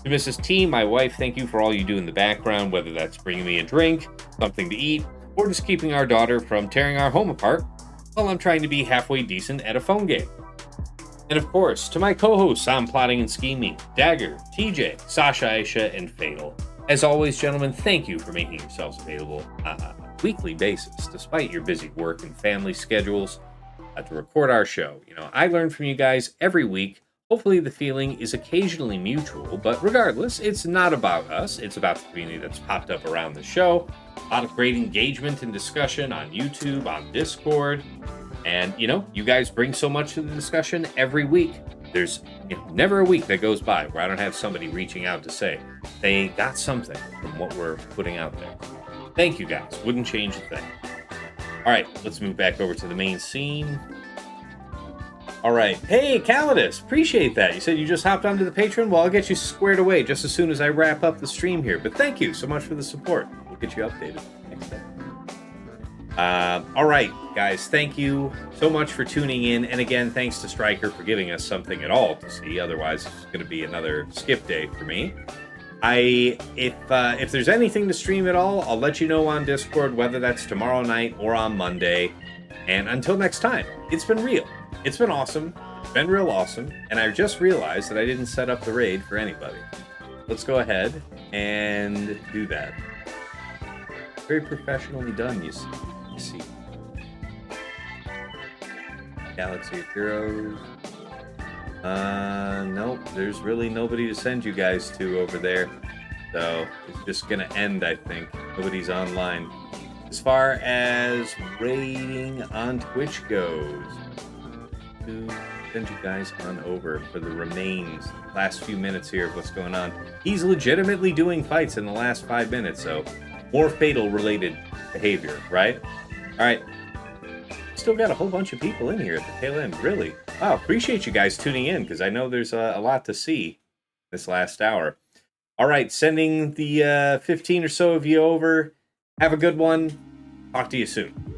To Mrs. T, my wife, thank you for all you do in the background, whether that's bringing me a drink, something to eat, or just keeping our daughter from tearing our home apart while I'm trying to be halfway decent at a phone game. And of course, to my co-hosts on Plotting and Scheming, Dagger, TJ, Sasha, Aisha, and Fatal. As always, gentlemen, thank you for making yourselves available on a weekly basis, despite your busy work and family schedules, to record our show. You know, I learn from you guys every week. Hopefully the feeling is occasionally mutual, but regardless, it's not about us. It's about the community that's popped up around the show. A lot of great engagement and discussion on YouTube, on Discord. And, you know, you guys bring so much to the discussion every week. There's never a week that goes by where I don't have somebody reaching out to say they got something from what we're putting out there. Thank you guys. Wouldn't change a thing. All right, let's move back over to the main scene. All right. Hey, Calidus, appreciate that. You said you just hopped onto the Patreon. Well, I'll get you squared away just as soon as I wrap up the stream here. But thank you so much for the support. We'll get you updated next time. All right, guys, thank you so much for tuning in. And again, thanks to Stryker for giving us something at all to see. Otherwise, it's going to be another skip day for me. If there's anything to stream at all, I'll let you know on Discord, whether that's tomorrow night or on Monday. And until next time, it's been real. It's been awesome. It's been real awesome. And I just realized that I didn't set up the raid for anybody. Let's go ahead and do that. Very professionally done, you see. Galaxy of Heroes. Nope, there's really nobody to send you guys to over there. So it's just gonna end, I think. Nobody's online. As far as raiding on Twitch goes, to send you guys on over for the remains, last few minutes here of what's going on. He's legitimately doing fights in the last 5 minutes, so more Fatal related behavior, right? All right. Still got a whole bunch of people in here at the tail end, really. Wow, appreciate you guys tuning in, because I know there's a lot to see this last hour. All right, sending the 15 or so of you over. Have a good one. Talk to you soon.